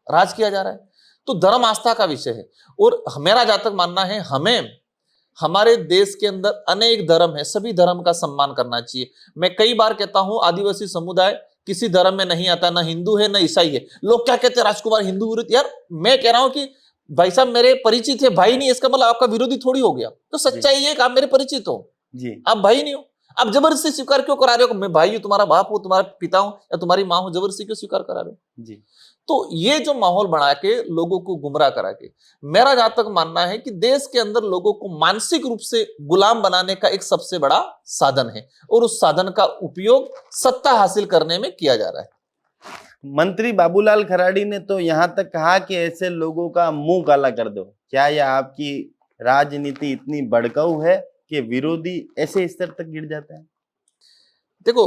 राज किया जा रहा है। तो धर्म आस्था का विषय है, और मेरा जहां तक मानना है, हमें हमारे देश के अंदर अनेक धर्म है, सभी धर्म का सम्मान करना चाहिए। मैं कई बार कहता हूं, आदिवासी समुदाय किसी धर्म में नहीं आता, ना हिंदू है ना ईसाई है। लोग क्या कहते हैं, राजकुमार हिंदू विरोधी। यार मैं कह रहा हूं कि भाई साहब मेरे परिचित है, भाई नहीं, इसका मतलब आपका विरोधी थोड़ी हो गया। तो सच्चाई ये कि आप मेरे परिचित हो जी, आप भाई नहीं हो। आप जबरदस्ती स्वीकार क्यों करा रहे हो? मैं भाई हूं, तुम्हारा बाप हूं, तुम्हारा पिता हूं या तुम्हारी माँ हूं, जबरदस्ती क्यों स्वीकार करा रहे हो जी? तो ये जो माहौल बना के लोगों को गुमराह करा के, मेरा जहां तक मानना है कि देश के अंदर लोगों को मानसिक रूप से गुलाम बनाने का एक सबसे बड़ा साधन है, और उस साधन का उपयोग सत्ता हासिल करने में किया जा रहा है। मंत्री बाबूलाल खराड़ी ने तो यहाँ तक कहा कि ऐसे लोगों का मुंह काला कर दो। क्या यह आपकी राजनीति इतनी भड़काऊ है कि विरोधी ऐसे स्तर तक गिर जाते हैं? देखो,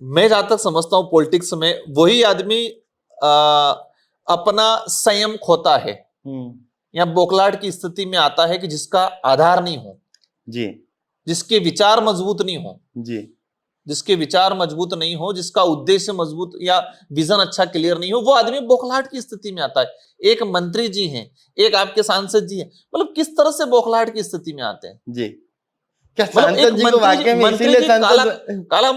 मैं जहां तक समझता हूं पॉलिटिक्स में वही आदमी अपना संयम खोता है या बौखलाहट की स्थिति में आता है कि जिसका आधार नहीं हो जी, जिसके विचार मजबूत नहीं हो जी, जिसके विचार मजबूत नहीं हो, जिसका उद्देश्य मजबूत या विजन अच्छा क्लियर नहीं हो, वो आदमी बौखलाहट की स्थिति में आता है। एक मंत्री जी हैं, एक आपके सांसद जी हैं, मतलब किस तरह से बौखलाहट की स्थिति में आते हैं जी? क्या सांसद जी को वाकई में इसीलिए काला?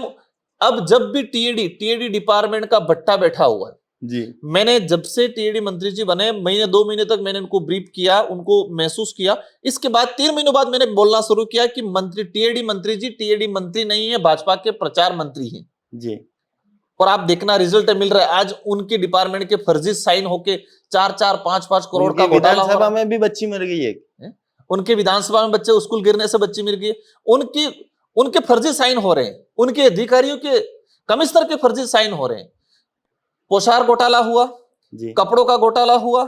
अब जब भी टीएडी डिपार्टमेंट का भट्टा बैठा हुआ है जी, मैंने जब से टीएडी मंत्री जी बने, महीने 2 महीने तक मैंने उनको ब्रीफ किया, उनको महसूस किया। इसके बाद 3 महीनों बाद मैंने बोलना शुरू किया कि मंत्री टीएडी मंत्री जी टीएडी मंत्री नहीं है, भाजपा के प्रचार मंत्री हैं जी। और आप देखना रिजल्ट मिल रहा है। आज उनके डिपार्टमेंट के फर्जी साइन होके 4-4, 5-5 करोड़ का घोटाला। विधानसभा में भी बच्ची मर गई है, उनके विधानसभा में बच्चे स्कूल गिरने से बच्ची मर गई। उनके फर्जी साइन हो रहे हैं, उनके अधिकारियों के कमिश्नर के फर्जी साइन हो रहे हैं। पोशार घोटाला हुआ जी, कपड़ों का घोटाला हुआ,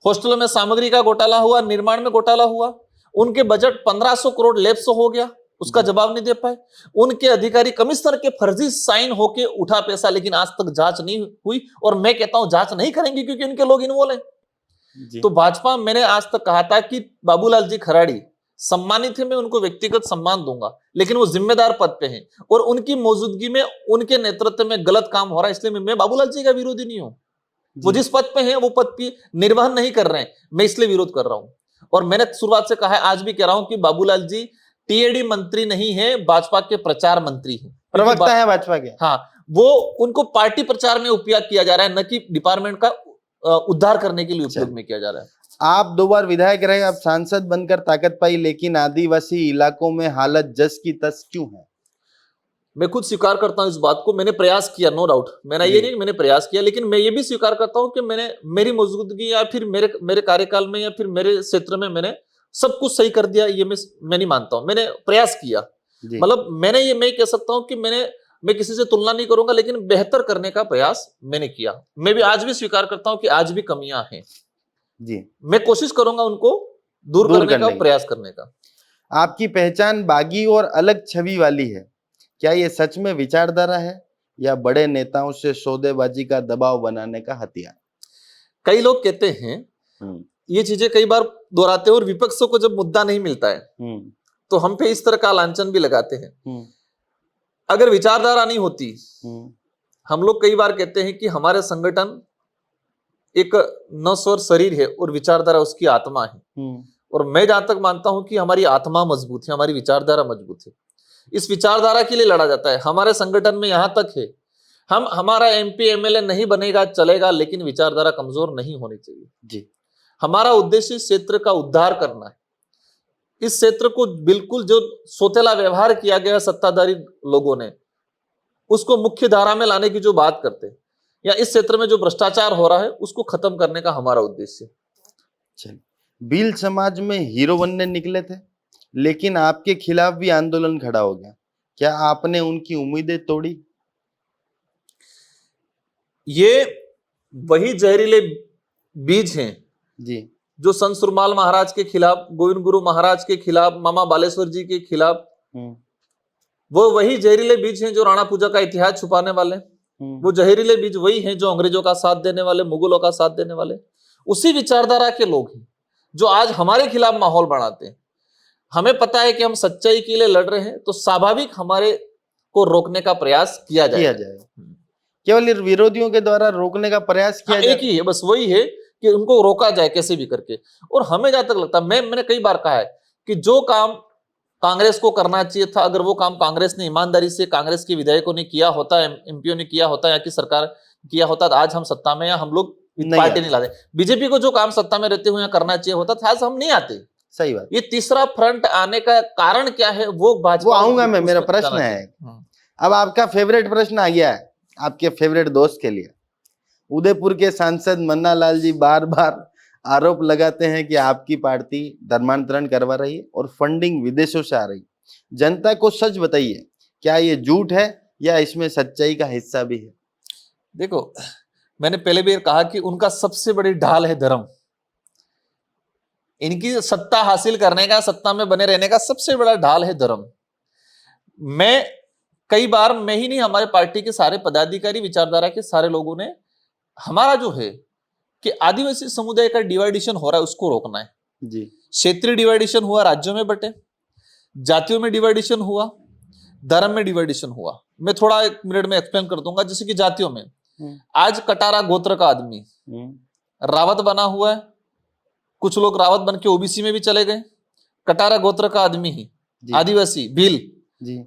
हॉस्टलों में सामग्री का घोटाला हुआ, निर्माण में घोटाला हुआ। उनके बजट 1500 करोड़ लैप्स हो गया, उसका जवाब नहीं दे पाए। उनके अधिकारी कमिश्नर के फर्जी साइन होके उठा पैसा, लेकिन आज तक जांच नहीं हुई, और मैं कहता हूं जांच नहीं करेंगे क्योंकि उनके लोग इन्वॉल्व हैं। तो भाजपा, मैंने आज तक कहा था कि बाबूलाल जी खराड़ी सम्मानित है, मैं उनको व्यक्तिगत सम्मान दूंगा, लेकिन वो जिम्मेदार पद पे हैं, और उनकी मौजूदगी में उनके नेतृत्व में गलत काम हो रहा है। इसलिए मैं बाबूलाल जी का विरोधी नहीं हूं। वो जिस पद पे हैं वो पद की निर्वहन नहीं कर रहे हैं, मैं इसलिए विरोध कर रहा हूं। और मैंने शुरुआत से कहा है, आज भी कह रहा हूं कि बाबूलाल जी टीएडी मंत्री नहीं है, भाजपा के प्रचार मंत्री है, प्रवक्ता है भाजपा के। हाँ, वो उनको पार्टी प्रचार में उपयोग किया जा रहा है, न कि डिपार्टमेंट का उद्धार करने के लिए उपयोग में किया जा रहा है। आप 2 बार विधायक रहे, आप सांसद बनकर ताकत पाई, लेकिन आदिवासी इलाकों में हालत जस की तस क्यों है? मैं खुद स्वीकार करता हूं इस बात को। मैंने प्रयास किया, नो डाउट, मैंने ये नहीं, मैंने प्रयास किया, लेकिन मैं ये भी स्वीकार करता हूं कि मैंने मेरी मौजूदगी या फिर मेरे कार्यकाल में या फिर मेरे क्षेत्र में मैंने सब कुछ सही कर दिया, ये मैं नहीं मानता हूं। मैंने प्रयास किया, मतलब मैं कह सकता हूं कि मैं किसी से तुलना नहीं करूंगा, लेकिन बेहतर करने का प्रयास मैंने किया। मैं भी आज भी स्वीकार करता हूं कि आज भी कमियां हैं जी, मैं कोशिश करूंगा उनको दूर करने का प्रयास करने का। आपकी पहचान बागी और अलग छवि वाली है, क्या ये सच में विचारधारा है या बड़े नेताओं से सौदेबाजी का दबाव बनाने का हथियार? कई लोग कहते हैं, ये चीजें कई बार दोहराते हैं, और विपक्षों को जब मुद्दा नहीं मिलता है तो हम पे इस तरह का लांछन भी लगाते हैं। अगर विचारधारा नहीं होती, हम लोग कई बार कहते हैं कि हमारे संगठन एक नस और शरीर है और विचारधारा उसकी आत्मा है। और मैं जहां तक मानता हूं कि हमारी आत्मा मजबूत है, हमारी विचारधारा मजबूत है। इस विचारधारा के लिए लड़ा जाता है। हमारे संगठन में यहां तक है, हमारा एमपी एमएलए नहीं बनेगा चलेगा, लेकिन विचारधारा कमजोर नहीं होनी चाहिए जी। हमारा उद्देश्य इस क्षेत्र का उद्धार करना है। इस क्षेत्र को बिल्कुल जो सोतेला व्यवहार किया गया सत्ताधारी लोगों ने, उसको मुख्य धारा में लाने की जो बात करते हैं, या इस क्षेत्र में जो भ्रष्टाचार हो रहा है उसको खत्म करने का हमारा उद्देश्य। चलिए, भील समाज में हीरो बनने निकले थे, लेकिन आपके खिलाफ भी आंदोलन खड़ा हो गया। क्या आपने उनकी उम्मीदें तोड़ी? ये वही जहरीले बीज हैं जी, जो संत सुरमाल महाराज के खिलाफ, गोविंद गुरु महाराज के खिलाफ, मामा बालेश्वर जी के खिलाफ, वो वही जहरीले बीज हैं जो राणा पूजा का इतिहास छुपाने वाले, वो जहरीले बीज वही हैं जो अंग्रेजों का साथ देने वाले, मुगलों का साथ देने वाले, उसी विचारधारा के लोग हैं जो आज हमारे खिलाफ माहौल बनाते हैं। हमें पता है कि हम सच्चाई के लिए लड़ रहे हैं, तो स्वाभाविक हमारे को रोकने का प्रयास किया जाएगा। केवल विरोधियों के द्वारा रोकने का प्रयास किया जाए, एक ही है, बस वही है कि उनको रोका जाए कैसे भी करके। और हमें जहां तक लगता है, मैंने कई बार कहा है कि जो काम कांग्रेस को करना चाहिए था, अगर वो काम कांग्रेस ने ईमानदारी से, कांग्रेस के विधायकों ने किया होता, एमपीओ ने किया होता, या की सरकार किया होता, तो आज हम सत्ता में, या हम लोग पार्टी नहीं लाते। बीजेपी को जो काम सत्ता में रहते हुए करना चाहिए होता था, आज हम नहीं आते। सही बात। ये तीसरा फ्रंट आने का कारण क्या है, वो भाजपा, वो आऊंगा मैं, मेरा प्रश्न है। अब आपका फेवरेट प्रश्न आ गया है आपके फेवरेट दोस्त के लिए। उदयपुर के सांसद मन्ना लाल जी बार बार आरोप लगाते हैं कि आपकी पार्टी धर्मांतरण करवा रही है और फंडिंग विदेशों से आ रही। जनता को सच बताइए, क्या ये झूठ है या इसमें सच्चाई का हिस्सा भी है? देखो, मैंने पहले भी कहा कि उनका सबसे बड़ी ढाल है धर्म। इनकी सत्ता हासिल करने का, सत्ता में बने रहने का सबसे बड़ा ढाल है धर्म। मैं कई बार, मैं ही नहीं, हमारे पार्टी के सारे पदाधिकारी, विचारधारा के सारे लोगों ने, हमारा जो है कि आदिवासी समुदाय का डिवाइडेशन हो रहा है, उसको रोकना है जी। क्षेत्रीय डिवाइडेशन हुआ, राज्यों में बटे, जातियों में डिवाइडेशन हुआ, धर्म में डिवाइडेशन हुआ। मैं थोड़ा 1 मिनट में एक्सप्लेन कर दूंगा। जैसे कि जातियों में, आज कटारा गोत्र का आदमी रावत बना हुआ है, कुछ लोग रावत बन के ओबीसी में भी चले गए। कटारा गोत्र का आदमी ही आदिवासी भील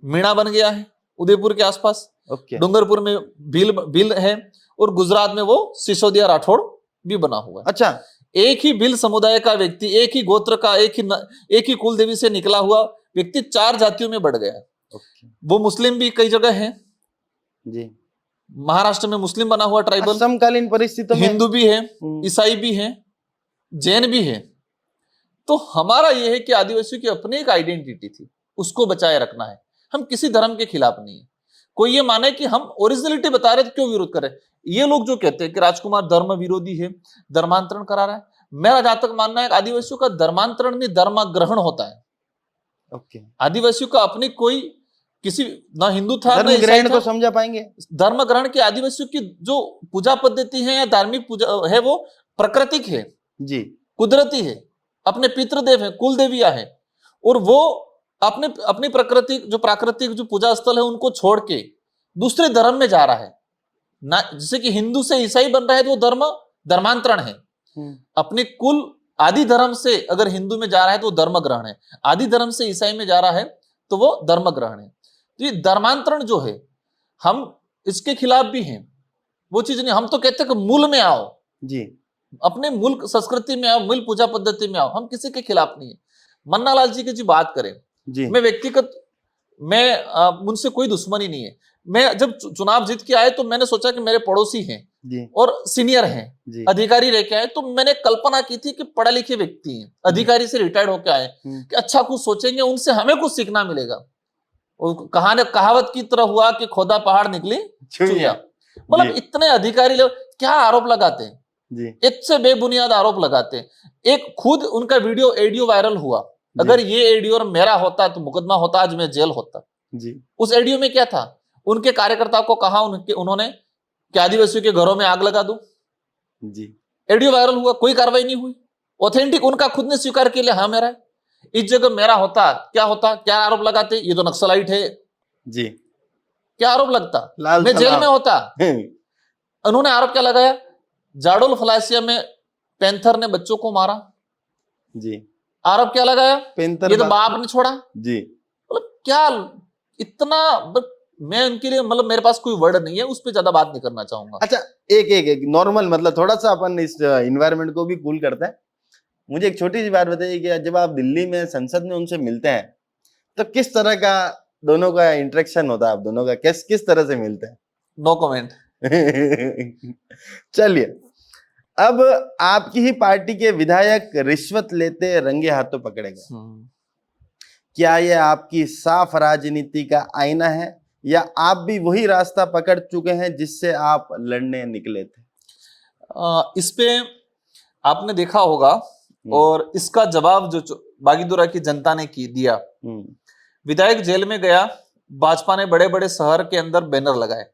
मीणा बन गया है उदयपुर के आसपास। डूंगरपुर में भील है, और गुजरात में वो सिसोदिया राठौड़ भी बना हुआ है। अच्छा, एक ही भील समुदाय का व्यक्ति, एक ही गोत्र का, एक ही कुल देवी से निकला हुआ व्यक्ति 4 जातियों में बढ़ गया है। वो मुस्लिम भी कई जगह है जी। महाराष्ट्र में मुस्लिम बना हुआ ट्राइबल, समकालीन परिस्थितियों में हिंदू भी है, ईसाई भी है, जैन भी है। तो हमारा यह है कि आदिवासियों की अपनी एक आइडेंटिटी थी, उसको बचाए रखना है। हम किसी धर्म के खिलाफ नहीं है। कोई ये माने कि हम ओरिजिनलिटी बता रहे, तो क्यों विरोध करें? ये लोग जो कहते हैं कि राजकुमार धर्म विरोधी है, धर्मांतरण करा रहा है, मेरा जहां तक मानना है आदिवासियों का धर्मांतरण नहीं, धर्म ग्रहण होता है। आदिवासियों का अपनी कोई किसी ना हिंदू था ना ईसाई को समझा पाएंगे। धर्म ग्रहण की आदिवासियों की जो पूजा पद्धति है या धार्मिक पूजा है, वो प्राकृतिक है जी, कुदरती है, अपने पितृदेव है, कुल देवियां है, और वो अपनी प्रकृति जो प्राकृतिक जो पूजा स्थल है उनको छोड़ के दूसरे धर्म में जा रहा है ना। जैसे कि हिंदू से ईसाई बन रहा है तो वो धर्मांतरण है। अपने कुल आदि धर्म से अगर हिंदू में जा रहा है तो वो धर्म ग्रहण है, आदि धर्म से ईसाई में जा रहा है तो वो धर्म ग्रहण है। तो ये धर्मांतरण जो है, हम इसके खिलाफ भी हैं। वो चीज नहीं, हम तो कहते हैं कि मूल में आओ जी, अपने मूल संस्कृति में आओ, मूल पूजा पद्धति में आओ, हम किसी के खिलाफ नहीं है। मन्ना लाल जी की जी बात करें जी, मैं व्यक्तिगत, मैं उनसे कोई दुश्मनी नहीं है। मैं जब चुनाव जीत के आए तो मैंने सोचा कि मेरे पड़ोसी हैं और सीनियर हैं, अधिकारी रह के आए, तो मैंने कल्पना की थी कि पढ़े लिखे व्यक्ति हैं, अधिकारी से रिटायर्ड होकर आए, कि अच्छा कुछ सोचेंगे, उनसे हमें कुछ सीखना मिलेगा। कहावत की तरह हुआ कि खोदा पहाड़ निकली चुनिया। मतलब इतने अधिकारी लोग क्या आरोप लगाते हैं जी, इससे बेबुनियाद आरोप लगाते हैं। एक खुद उनका एडियो वायरल हुआ, अगर ये एडियो मेरा होता तो मुकदमा होता, आज मैं जेल होता जी। उस एडियो में क्या था, उनके कार्यकर्ताओं को कहा उन्होंने कि आदिवासियों के घरों में आग लगा दूं जी। एडियो वायरल हुआ, कोई कार्रवाई नहीं हुई। ऑथेंटिक उनका खुद ने स्वीकार किया, हाँ मेरा है। इस जगह मेरा होता, क्या आरोप लगाते, ये तो नक्सलाइट है जी, क्या आरोप लगता, मैं जेल में होता। उन्होंने आरोप क्या लगाया, जाडोल फलासिया में पैंथर ने बच्चों को मारा जी। आरोप क्या लगाया, ये तो बाप ने छोड़ा जी। मतलब क्या इतना, मैं उनके लिए, मतलब मेरे पास कोई वर्ड नहीं है, उस पर ज्यादा बात नहीं करना चाहूंगा। अच्छा, एक नॉर्मल, मतलब थोड़ा सा अपन इस इन्वायरमेंट को भी कूल करते हैं। मुझे एक छोटी सी बात बताइए कि जब आप दिल्ली में संसद में उनसे मिलते हैं तो किस तरह का दोनों का इंटरेक्शन होता है, आप दोनों का किस तरह से मिलते हैं? No comment. चलिए, अब आपकी ही पार्टी के विधायक रिश्वत लेते रंगे हाथों पकड़े गए, क्या ये आपकी साफ राजनीति का आईना है या आप भी वही रास्ता पकड़ चुके हैं जिससे आप लड़ने निकले थे? इस पे आपने देखा होगा और इसका जवाब जो बागीदोरा की जनता ने दिया। विधायक जेल में गया, भाजपा ने बड़े बड़े शहर के अंदर बैनर लगाए।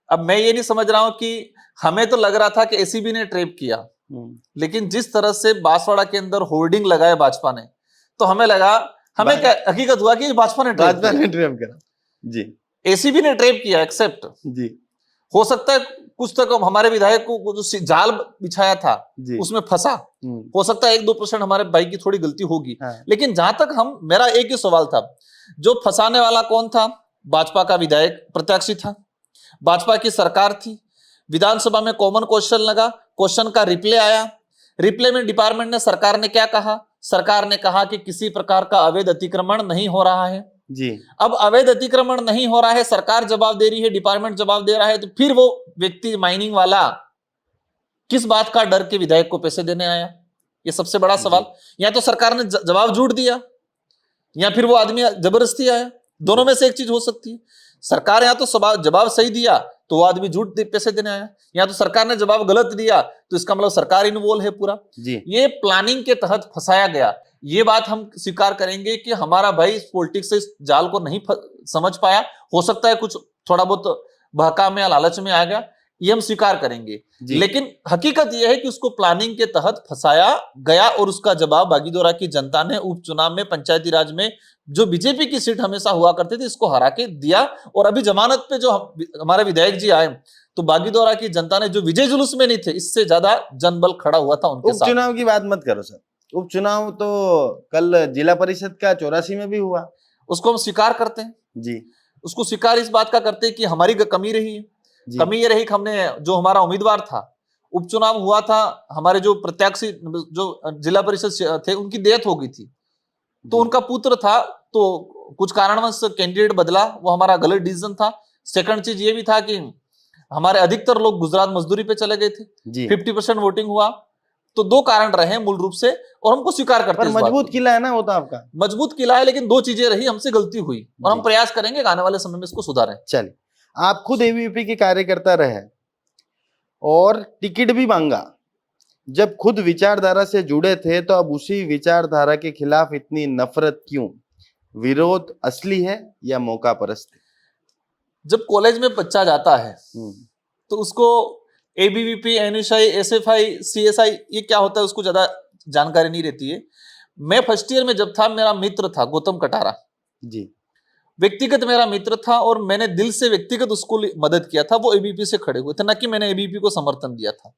अब मैं ये नहीं समझ रहा हूं कि हमें तो लग रहा था कि एसीबी ने ट्रेप किया, लेकिन जिस तरह से बांसवाड़ा के अंदर होर्डिंग लगाए भाजपा ने, तो हमें लगा, हमें क्या हकीकत हुआ कि भाजपा ने ट्रेप करा जी, एसीबी ने ट्रेप किया, एक्सेप्ट जी। हो सकता है कुछ तक हमारे विधायक को जो जाल बिछाया था उसमें फंसा, हो सकता है 1-2% हमारे भाई की थोड़ी गलती होगी, लेकिन जहां तक मेरा एक ही सवाल था, जो फंसाने वाला कौन था? भाजपा का विधायक प्रत्याशी था, भाजपा की सरकार थी, विधानसभा में कॉमन क्वेश्चन लगा, क्वेश्चन का रिप्ले आया, रिप्ले में डिपार्टमेंट ने, सरकार ने क्या कहा? सरकार ने कहा कि किसी प्रकार का अवैध अतिक्रमण नहीं हो रहा है जी। अब अवैध अतिक्रमण नहीं हो रहा है, सरकार जवाब दे रही है, डिपार्टमेंट जवाब दे रहा है, तो फिर वो व्यक्ति माइनिंग वाला किस बात का डर के विधायक को पैसे देने आया? ये सबसे बड़ा सवाल। या तो सरकार ने जवाब झूठ दिया या फिर वो आदमी जबरदस्ती आया, दोनों में से एक चीज हो सकती है। सरकार या तो जवाब सही दिया तो वो आदमी झूठ पैसे देने आया, या तो सरकार ने जवाब गलत दिया तो इसका मतलब सरकार इन्वॉल्व है पूरा जी। ये प्लानिंग के तहत फंसाया गया। ये बात हम स्वीकार करेंगे कि हमारा भाई पॉलिटिक्स से इस जाल को नहीं समझ पाया, हो सकता है कुछ थोड़ा बहुत बहका में या लालच में आ गया, ये हम स्वीकार करेंगे, लेकिन हकीकत यह है कि उसको प्लानिंग के तहत फंसाया गया और उसका जवाब बागीदोरा की जनता ने उपचुनाव में, पंचायती राज में जो बीजेपी की सीट हमेशा हुआ करती थी, इसको हरा के दिया। और अभी जमानत पे जो हमारे विधायक जी आए, तो बागीदोरा की जनता ने जो विजय जुलूस में नहीं थे, इससे ज्यादा जनबल खड़ा हुआ था उनके साथ। उपचुनाव की बात मत करो सर, उपचुनाव तो कल जिला परिषद का 84 में भी हुआ, उसको हम स्वीकार करते हैं जी। उसको स्वीकार इस बात का करते हैं कि हमारी कमी रही है। कमी ये रही कि हमने जो हमारा उम्मीदवार था, उपचुनाव हुआ था, हमारे जो प्रत्याशी जो जिला परिषद थे उनकी डेथ हो गई थी, तो उनका पुत्र था, तो कुछ कारणवश कैंडिडेट बदला, वो हमारा गलत डिसीजन था। सेकंड चीज ये भी था कि हमारे अधिकतर लोग गुजरात मजदूरी पे चले गए थे, 50% वोटिंग हुआ, तो 2 कारण रहे मूल रूप से, और हमको स्वीकार करते हैं। मजबूत किला है ना वो तो आपका, मजबूत किला है, लेकिन 2 चीजें रही, हमसे गलती हुई और हम प्रयास करेंगे आने वाले समय में इसको सुधारें। चलिए, आप खुद एबीवीपी के कार्यकर्ता रहे और टिकट भी मांगा, जब खुद विचारधारा से जुड़े थे तो अब उसी विचारधारा के खिलाफ इतनी नफरत क्यों? विरोध असली है या मौका परस्त? जब कॉलेज में बच्चा जाता है तो उसको एबीवीपी, एनएसआई, एसएफआई, सीएसआई ये क्या होता है उसको ज्यादा जानकारी नहीं रहती है। मैं फर्स्ट ईयर में जब था, मेरा मित्र था गौतम कटारा जी, व्यक्तिगत मेरा मित्र था और मैंने दिल से व्यक्तिगत उसको मदद किया था। वो एबीवीपी से खड़े हुए थे, ना कि मैंने एबीवीपी को समर्थन दिया था।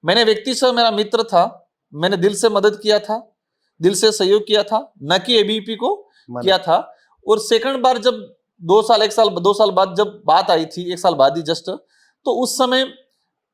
मैंने व्यक्ति से, मेरा मित्र था, मैंने दिल से मदद किया था, दिल से सहयोग किया था, ना कि एबीवीपी को किया था। और सेकंड बार जब 2 साल बाद जब बात आई थी, 1 साल बाद ही जस्ट, तो उस समय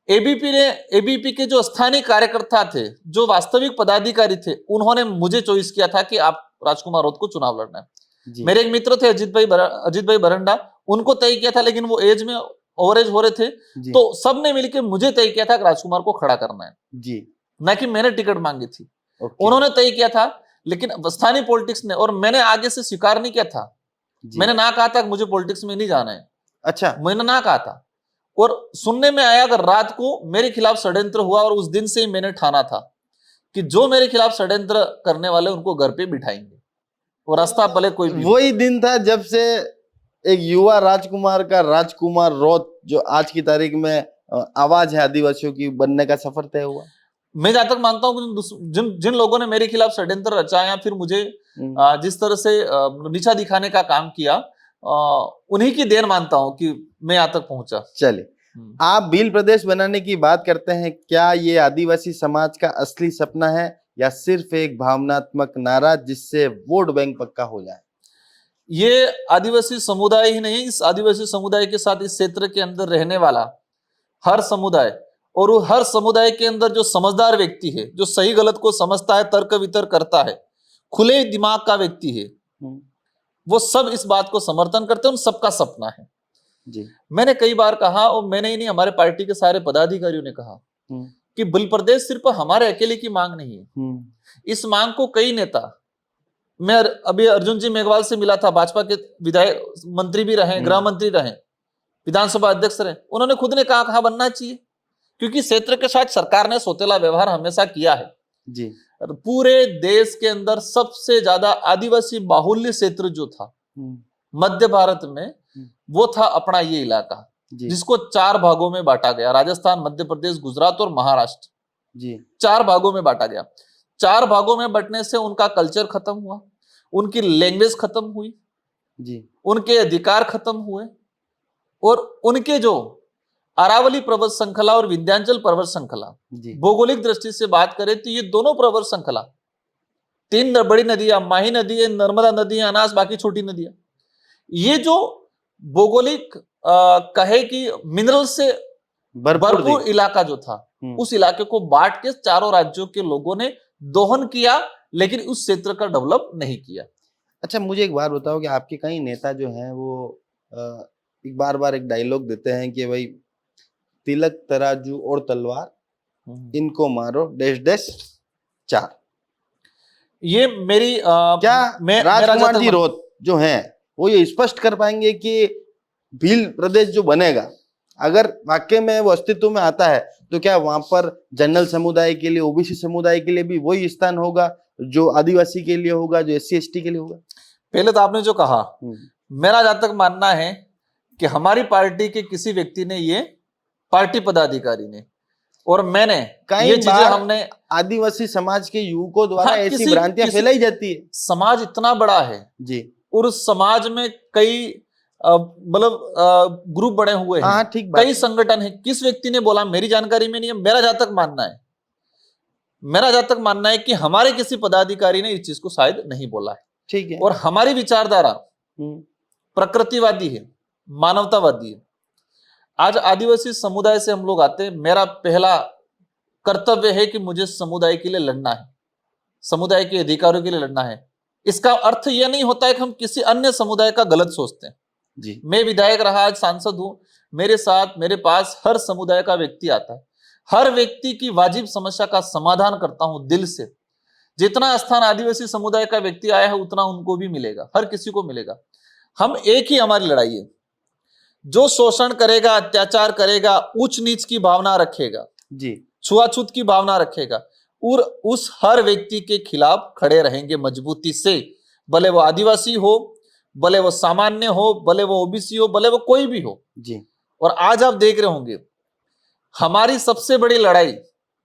एबीवीपी के जो स्थानीय कार्यकर्ता थे, जो वास्तविक पदाधिकारी थे, उन्होंने मुझे चॉइस किया था कि आप राजकुमार राउत को चुनाव लड़ना है। मेरे एक मित्र थे अजीत भाई बरंडा, उनको तय किया था, लेकिन वो एज में ओवरेज हो रहे थे, तो सबने मिलकर मुझे तय किया था कि राजकुमार को खड़ा करना है जी, ना कि मैंने टिकट मांगी थी। उन्होंने तय किया था, लेकिन स्थानीय पॉलिटिक्स ने, और मैंने आगे से स्वीकार नहीं किया था, मैंने ना कहा था कि मुझे पॉलिटिक्स में नहीं जाना है। अच्छा, मैंने ना कहा था, और सुनने में आया अगर रात को मेरे खिलाफ षड्यंत्र हुआ, और उस दिन से ही मैंने ठाना था कि जो मेरे खिलाफ षड्यंत्र करने वाले उनको घर पे बिठाएंगे, और रास्ता भले कोई भी। वही दिन था जब से एक युवा राजकुमार का राजकुमार राउत, जो आज की तारीख में आवाज है आदिवासियों की, बनने का सफर तय हुआ। मैं जहां तक मानता हूं कि जिन लोगों ने मेरे खिलाफ षड्यंत्र रचाया, फिर मुझे जिस तरह से नीचा दिखाने का काम किया, उन्हीं की देन मानता हूं कि मैं यहां तक पहुंचा। चलिए, आप भील प्रदेश बनाने की बात करते हैं, क्या ये आदिवासी समाज का असली सपना है या सिर्फ एक भावनात्मक नारा जिससे वोट बैंक पक्का हो जाए? ये आदिवासी समुदाय ही नहीं, इस आदिवासी समुदाय के साथ इस क्षेत्र के अंदर रहने वाला हर समुदाय, और वो हर समुदाय के अंदर जो समझदार व्यक्ति है, जो सही गलत को समझता है, तर्क वितर्क करता है, खुले दिमाग का व्यक्ति है, वो सब इस बात को समर्थन करते हैं, उन सबका सपना है जी। मैंने कई बार कहा, और मैंने ही नहीं, हमारे पार्टी के सारे पदाधिकारियों ने कहा कि बल प्रदेश सिर्फ हमारे अकेले की मांग नहीं है। इस मांग को कई नेता, मैं अभी अर्जुन जी मेघवाल से मिला था, भाजपा के विधायक मंत्री भी रहे, गृह मंत्री रहे, विधानसभा अध्यक्ष रहे, उन्होंने खुद ने कहा बनना चाहिए, क्योंकि क्षेत्र के साथ सरकार ने सौतेला व्यवहार हमेशा किया है जी। पूरे देश के अंदर सबसे ज्यादा आदिवासी बाहुल्य क्षेत्र जो था मध्य भारत में, वो था अपना ये इलाका, जिसको 4 भागों में बांटा गया, राजस्थान, मध्य प्रदेश, गुजरात और महाराष्ट्र जी। 4 भागों में बांटा गया। 4 भागों में बंटने से उनका कल्चर खत्म हुआ, उनकी लैंग्वेज खत्म हुई जी, उनके अधिकार खत्म हुए, और उनके जो अरावली पर्वत श्रृंखला और विंध्याचल पर्वत श्रृंखला, भौगोलिक दृष्टि से बात करें तो ये दोनों पर्वत श्रृंखला, 3 बड़ी नदियां, माही नदी है, नर्मदा नदी है, अनास, बाकी छोटी नदियां, ये जो भौगोलिक कहे कि मिनरल से भरपूर इलाका जो था, उस इलाके को बांट के चारों राज्यों के लोगों ने दोहन किया, लेकिन उस क्षेत्र का डेवलप नहीं किया। अच्छा, मुझे एक बात बताओ कि आपके कई नेता जो हैं वो एक बार एक डायलॉग देते हैं कि भाई तिलक, तराजू और तलवार, इनको मारो डैश डैश 4। ये मेरी क्या राजकुमार जी रोत जो हैं वो ये स्पष्ट कर पाएंगे कि भील प्रदेश जो बनेगा, अगर वाकई में वो अस्तित्व में आता है, तो क्या वहां पर जनरल समुदाय के लिए, ओबीसी समुदाय के लिए भी वही स्थान होगा जो आदिवासी के लिए होगा, जो SC ST के लिए होगा? पहले तो आपने जो कहा, मेरा जहां तक मानना है कि हमारी पार्टी के किसी व्यक्ति ने, ये पार्टी पदाधिकारी ने और मैंने, ये चीजें हमने, आदिवासी समाज के युवकों द्वारा ऐसी भ्रांतियां फैलाई जाती है। समाज इतना बड़ा है जी, और उस समाज में कई मतलब ग्रुप बने हुए हैं, कई संगठन है। किस व्यक्ति ने बोला मेरी जानकारी में नहीं है, मेरा जहां तक मानना है कि हमारे किसी पदाधिकारी ने इस चीज को शायद नहीं बोला है। ठीक है। और हमारी विचारधारा प्रकृतिवादी है, मानवतावादी है। आज आदिवासी समुदाय से हम लोग आते हैं, मेरा पहला कर्तव्य है कि मुझे समुदाय के लिए लड़ना है, समुदाय के अधिकारों के लिए लड़ना है। इसका अर्थ यह नहीं होता है कि हम किसी अन्य समुदाय का गलत सोचते हैं जी। मैं विधायक रहा, आज सांसद हूं, मेरे साथ, मेरे पास हर समुदाय का व्यक्ति आता है, हर व्यक्ति की वाजिब समस्या का समाधान करता हूं दिल से। जितना स्थान आदिवासी समुदाय का व्यक्ति आया है उतना उनको भी मिलेगा, हर किसी को मिलेगा। हम एक ही हमारी लड़ाई है, जो शोषण करेगा, अत्याचार करेगा, ऊंच नीच की भावना रखेगा जी, छुआछूत की भावना रखेगा, और उस हर व्यक्ति के खिलाफ खड़े रहेंगे मजबूती से, भले वो आदिवासी हो, भले वो सामान्य हो, भले वो ओबीसी हो, भले वो कोई भी हो जी। और आज आप देख रहे होंगे हमारी सबसे बड़ी लड़ाई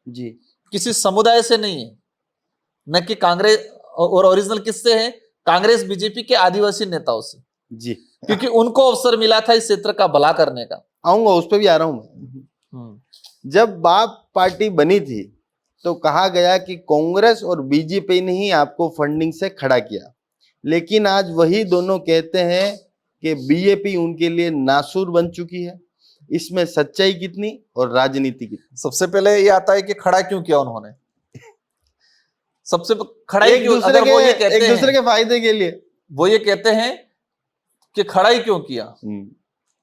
जी किसी समुदाय से नहीं है, न कि कांग्रेस, और ओरिजिनल किससे है? कांग्रेस बीजेपी के आदिवासी नेताओं से जी, क्योंकि उनको अवसर मिला था इस क्षेत्र का भला करने का। आऊंगा, उस पर भी आ रहा हूं। जब बाप पार्टी बनी थी तो कहा गया कि कांग्रेस और बीजेपी ने ही आपको फंडिंग से खड़ा किया, लेकिन आज वही दोनों कहते हैं कि बीजेपी उनके लिए नासूर बन चुकी है। इसमें सच्चाई कितनी और राजनीति कितनी? सबसे पहले ये आता है कि खड़ा क्यों किया उन्होंने, सबसे खड़ा एक दूसरे के फायदे के लिए वो ये कहते हैं कि खड़ा ही क्यों किया।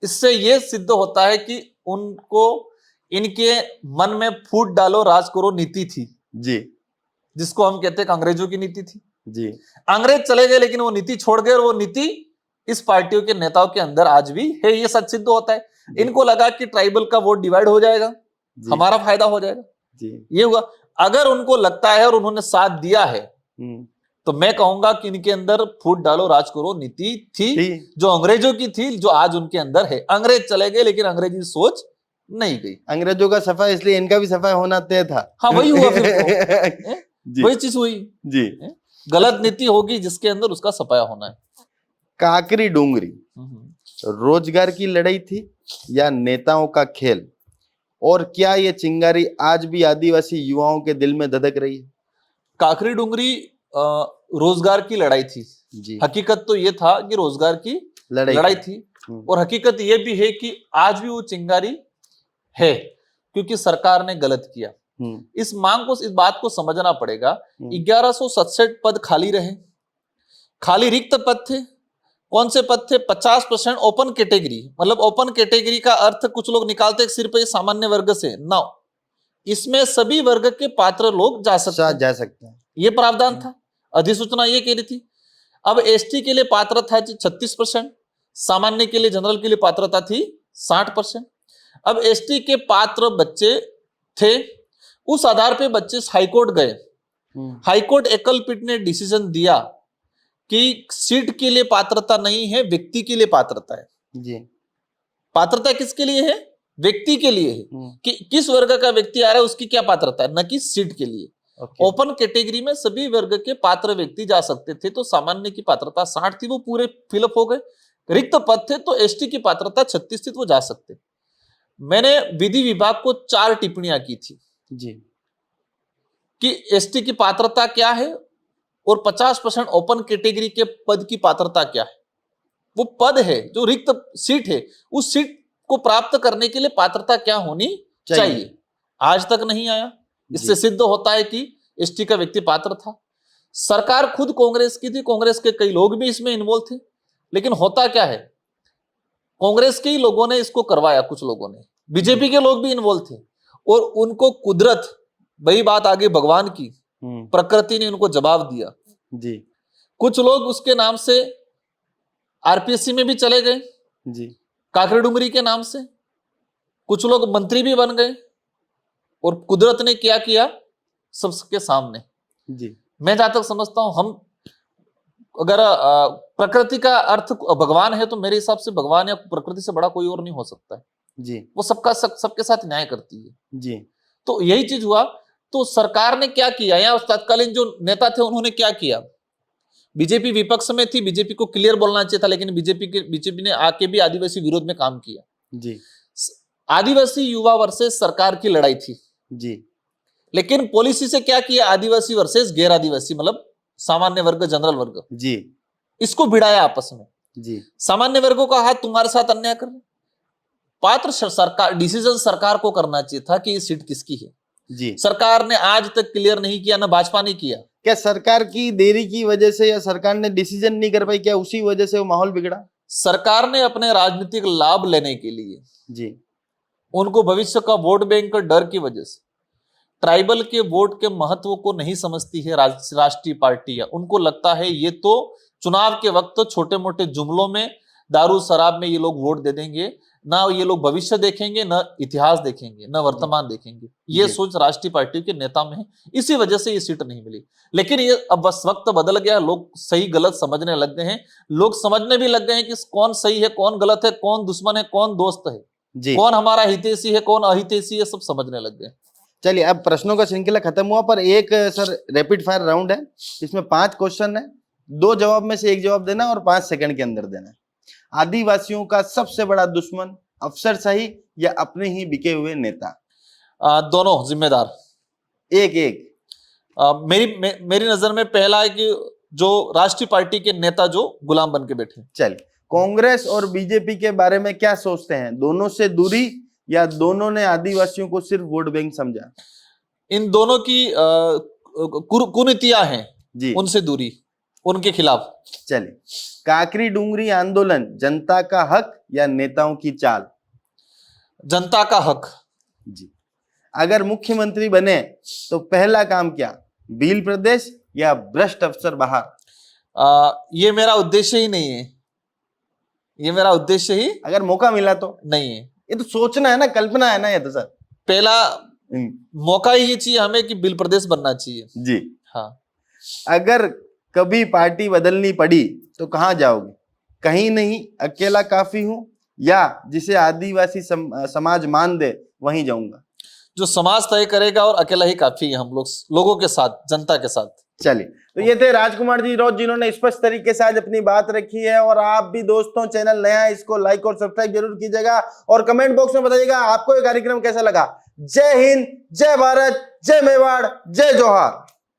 इससे ये सिद्ध होता है कि उनको इनके मन में फूट डालो राज करो नीति थी जी, जिसको हम कहते हैं कि अंग्रेजों की नीति थी जी। अंग्रेज चले गए लेकिन वो नीति छोड़ गए, और वो नीति इस पार्टियों के नेताओं के अंदर आज भी है। ये सच सिद्ध होता है। इनको लगा कि ट्राइबल का वोट डिवाइड हो जाएगा, हमारा फायदा हो जाएगा जी। ये हुआ। अगर उनको लगता है और उन्होंने साथ दिया है तो मैं कहूंगा कि इनके अंदर फूट डालो राज करो नीति थी, जो अंग्रेजों की थी, जो आज उनके अंदर है। अंग्रेज चले गए लेकिन अंग्रेजी सोच नहीं गई। अंग्रेजों का सफा इसलिए इनका भी सफा होना तय था। हाँ, वही हुआ फिर वही चीज हुई जी। गलत नीति होगी जिसके अंदर उसका सफाया होना है। काकरी डूंगरी रोजगार की लड़ाई थी या नेताओं का खेल? और क्या ये चिंगारी आज भी आदिवासी युवाओं के दिल में धधक रही है? काकरी डूंगरी रोजगार की लड़ाई थी जी। हकीकत तो ये था कि रोजगार की लड़ाई थी, और हकीकत ये भी है कि आज भी वो चिंगारी है, क्योंकि सरकार ने गलत किया। इस मांग को, इस बात को समझना पड़ेगा। 1167 पद खाली रहे, खाली रिक्त पद थे। कौन से पद थे? 50% ओपन कैटेगरी। मतलब ओपन कैटेगरी का अर्थ कुछ लोग निकालते सिर्फ ये सामान्य वर्ग से, 9 इसमें सभी वर्ग के पात्र लोग जा सकते हैं। ये प्रावधान था। अधिसूचना ये कह रही थी। अब एसटी के लिए पात्रता थी 36%, सामान्य के लिए, जनरल के लिए पात्रता थी 60%। अब एसटी के पात्र बच्चे थे, उस आधार पे बच्चे हाईकोर्ट गए। हाईकोर्ट एकल पीठ ने डिसीजन दिया कि सीट के लिए पात्रता नहीं है, व्यक्ति के लिए पात्रता है। जी। पात्रता किसके लिए है? व्यक्ति के लिए है कि किस वर्ग का व्यक्ति आ रहा है उसकी क्या पात्रता है, न कि सीट के लिए। ओपन कैटेगरी में सभी वर्ग के पात्र व्यक्ति जा सकते थे, तो सामान्य की पात्रता 60 थी, वो पूरे फिलअप हो गए। रिक्त पद थे तो एसटी की पात्रता 36 थी, तो वो जा सकते। मैंने विधि विभाग को 4 टिप्पणियां की थी जी कि एसटी की पात्रता क्या है और 50% ओपन कैटेगरी के पद की पात्रता क्या है। वो पद है जो रिक्त सीट है, उस सीट को प्राप्त करने के लिए पात्रता क्या होनी चाहिए। आज तक नहीं आया। इससे सिद्ध होता है कि एसटी का व्यक्ति पात्र था। सरकार खुद कांग्रेस की थी, कांग्रेस के कई लोग भी इसमें इन्वॉल्व थे, लेकिन होता क्या है, कांग्रेस के ही लोगों ने इसको करवाया, कुछ लोगों ने, बीजेपी के लोग भी इन्वॉल्व थे, और उनको कुदरत, वही बात आगे भगवान की, प्रकृति ने उनको जवाब दिया जी। कुछ लोग उसके नाम से आरपीएससी में भी चले गए जी, काकरी डुंगरी के नाम से। कुछ लोग मंत्री भी बन गए, और कुदरत ने क्या किया सबके सामने जी। मैं जहां तक समझता हूं, हम अगर प्रकृति का अर्थ भगवान है, तो मेरे हिसाब से भगवान या प्रकृति से बड़ा कोई और नहीं हो सकता है जी। वो सबके साथ न्याय करती है जी। तो यही चीज हुआ। तो सरकार ने क्या किया, या उस तत्कालीन जो नेता थे उन्होंने क्या किया, बीजेपी विपक्ष में थी, बीजेपी को क्लियर बोलना चाहिए था, लेकिन बीजेपी ने आके भी आदिवासी विरोध में काम किया जी। आदिवासी युवा वर्सेस सरकार की लड़ाई थी जी, लेकिन पॉलिसी से क्या किया, आदिवासी वर्सेस गैर आदिवासी, मतलब सामान्य वर्ग, जनरल वर्ग जी, इसको भिड़ाया आपस में जी। सामान्य वर्गों का हाथ तुम्हारे साथ अन्याय कर, पात्र सरकार, डिसीजन सरकार को करना चाहिए था कि ये सीट किसकी है जी। सरकार ने आज तक क्लियर नहीं किया, ना भाजपा ने किया। क्या सरकार की देरी की वजह से, या सरकार ने डिसीजन नहीं कर पाई, क्या उसी वजह से वो माहौल बिगड़ा? सरकार ने अपने राजनीतिक लाभ लेने के लिए जी, उनको भविष्य का वोट बैंक का डर की वजह से, ट्राइबल के वोट के महत्व को नहीं समझती है राष्ट्रीय पार्टियां। उनको लगता है ये तो चुनाव के वक्त छोटे मोटे जुमलों में, दारू शराब में ये लोग वोट दे देंगे, ना ये लोग भविष्य देखेंगे, न इतिहास देखेंगे, न वर्तमान देखेंगे। ये सोच राष्ट्रीय पार्टियों के नेता में है, इसी वजह से ये सीट नहीं मिली। लेकिन ये अब बस वक्त बदल गया, लोग सही गलत समझने लग गए हैं। लोग समझने भी लग गए हैं कि कौन सही है, कौन गलत है, कौन दुश्मन है, कौन दोस्त है, कौन हमारा हितैषी है, कौन अहितैषी है, सब समझने लग गए। चलिए, अब प्रश्नों का श्रृंखला खत्म हुआ, पर एक सर रैपिड फायर राउंड है, इसमें 5 क्वेश्चन है, 2 जवाब में से 1 जवाब देना और 5 सेकंड के अंदर देना। आदिवासियों का सबसे बड़ा दुश्मन अफसरशाही या अपने ही बिके हुए नेता? दोनों जिम्मेदार। एक मेरी नजर में पहला है कि जो राष्ट्रीय पार्टी के नेता जो गुलाम बन के बैठे। चलिए, कांग्रेस और बीजेपी के बारे में क्या सोचते हैं? दोनों से दूरी, या दोनों ने आदिवासियों को सिर्फ वोट बैंक समझा? इन दोनों की कुनीतियां हैं जी, उनसे दूरी, उनके खिलाफ। चलिए, काकरी डुंगरी आंदोलन जनता का हक या नेताओं की चाल? जनता का हक जी। अगर मुख्यमंत्री बने तो पहला काम क्या, भील प्रदेश या भ्रष्ट अफसर बाहर? ये मेरा उद्देश्य ही नहीं है, ये मेरा उद्देश्य ही, अगर मौका मिला तो नहीं है। ये तो सोचना है ना, कल्पना है ना, ये तो सर पहला मौका ही ये चाहिए हमें कि भील प्रदेश बनना चाहिए जी। हाँ। अगर कभी पार्टी बदलनी पड़ी तो कहाँ जाओगे? कहीं नहीं, अकेला काफी हूं, या जिसे आदिवासी समाज मान दे वहीं जाऊंगा? जो समाज तय करेगा, और अकेला ही काफी है, हम लोगों के साथ, जनता के साथ। चलिए, तो ये थे राजकुमार जी रौत, जिन्होंने स्पष्ट तरीके से आज अपनी बात रखी है। और आप भी दोस्तों, चैनल नया है, इसको लाइक और सब्सक्राइब जरूर कीजिएगा, और कमेंट बॉक्स में बताइएगा आपको ये कार्यक्रम कैसा लगा। जय हिंद, जय भारत, जय मेवाड़, जय जोहार।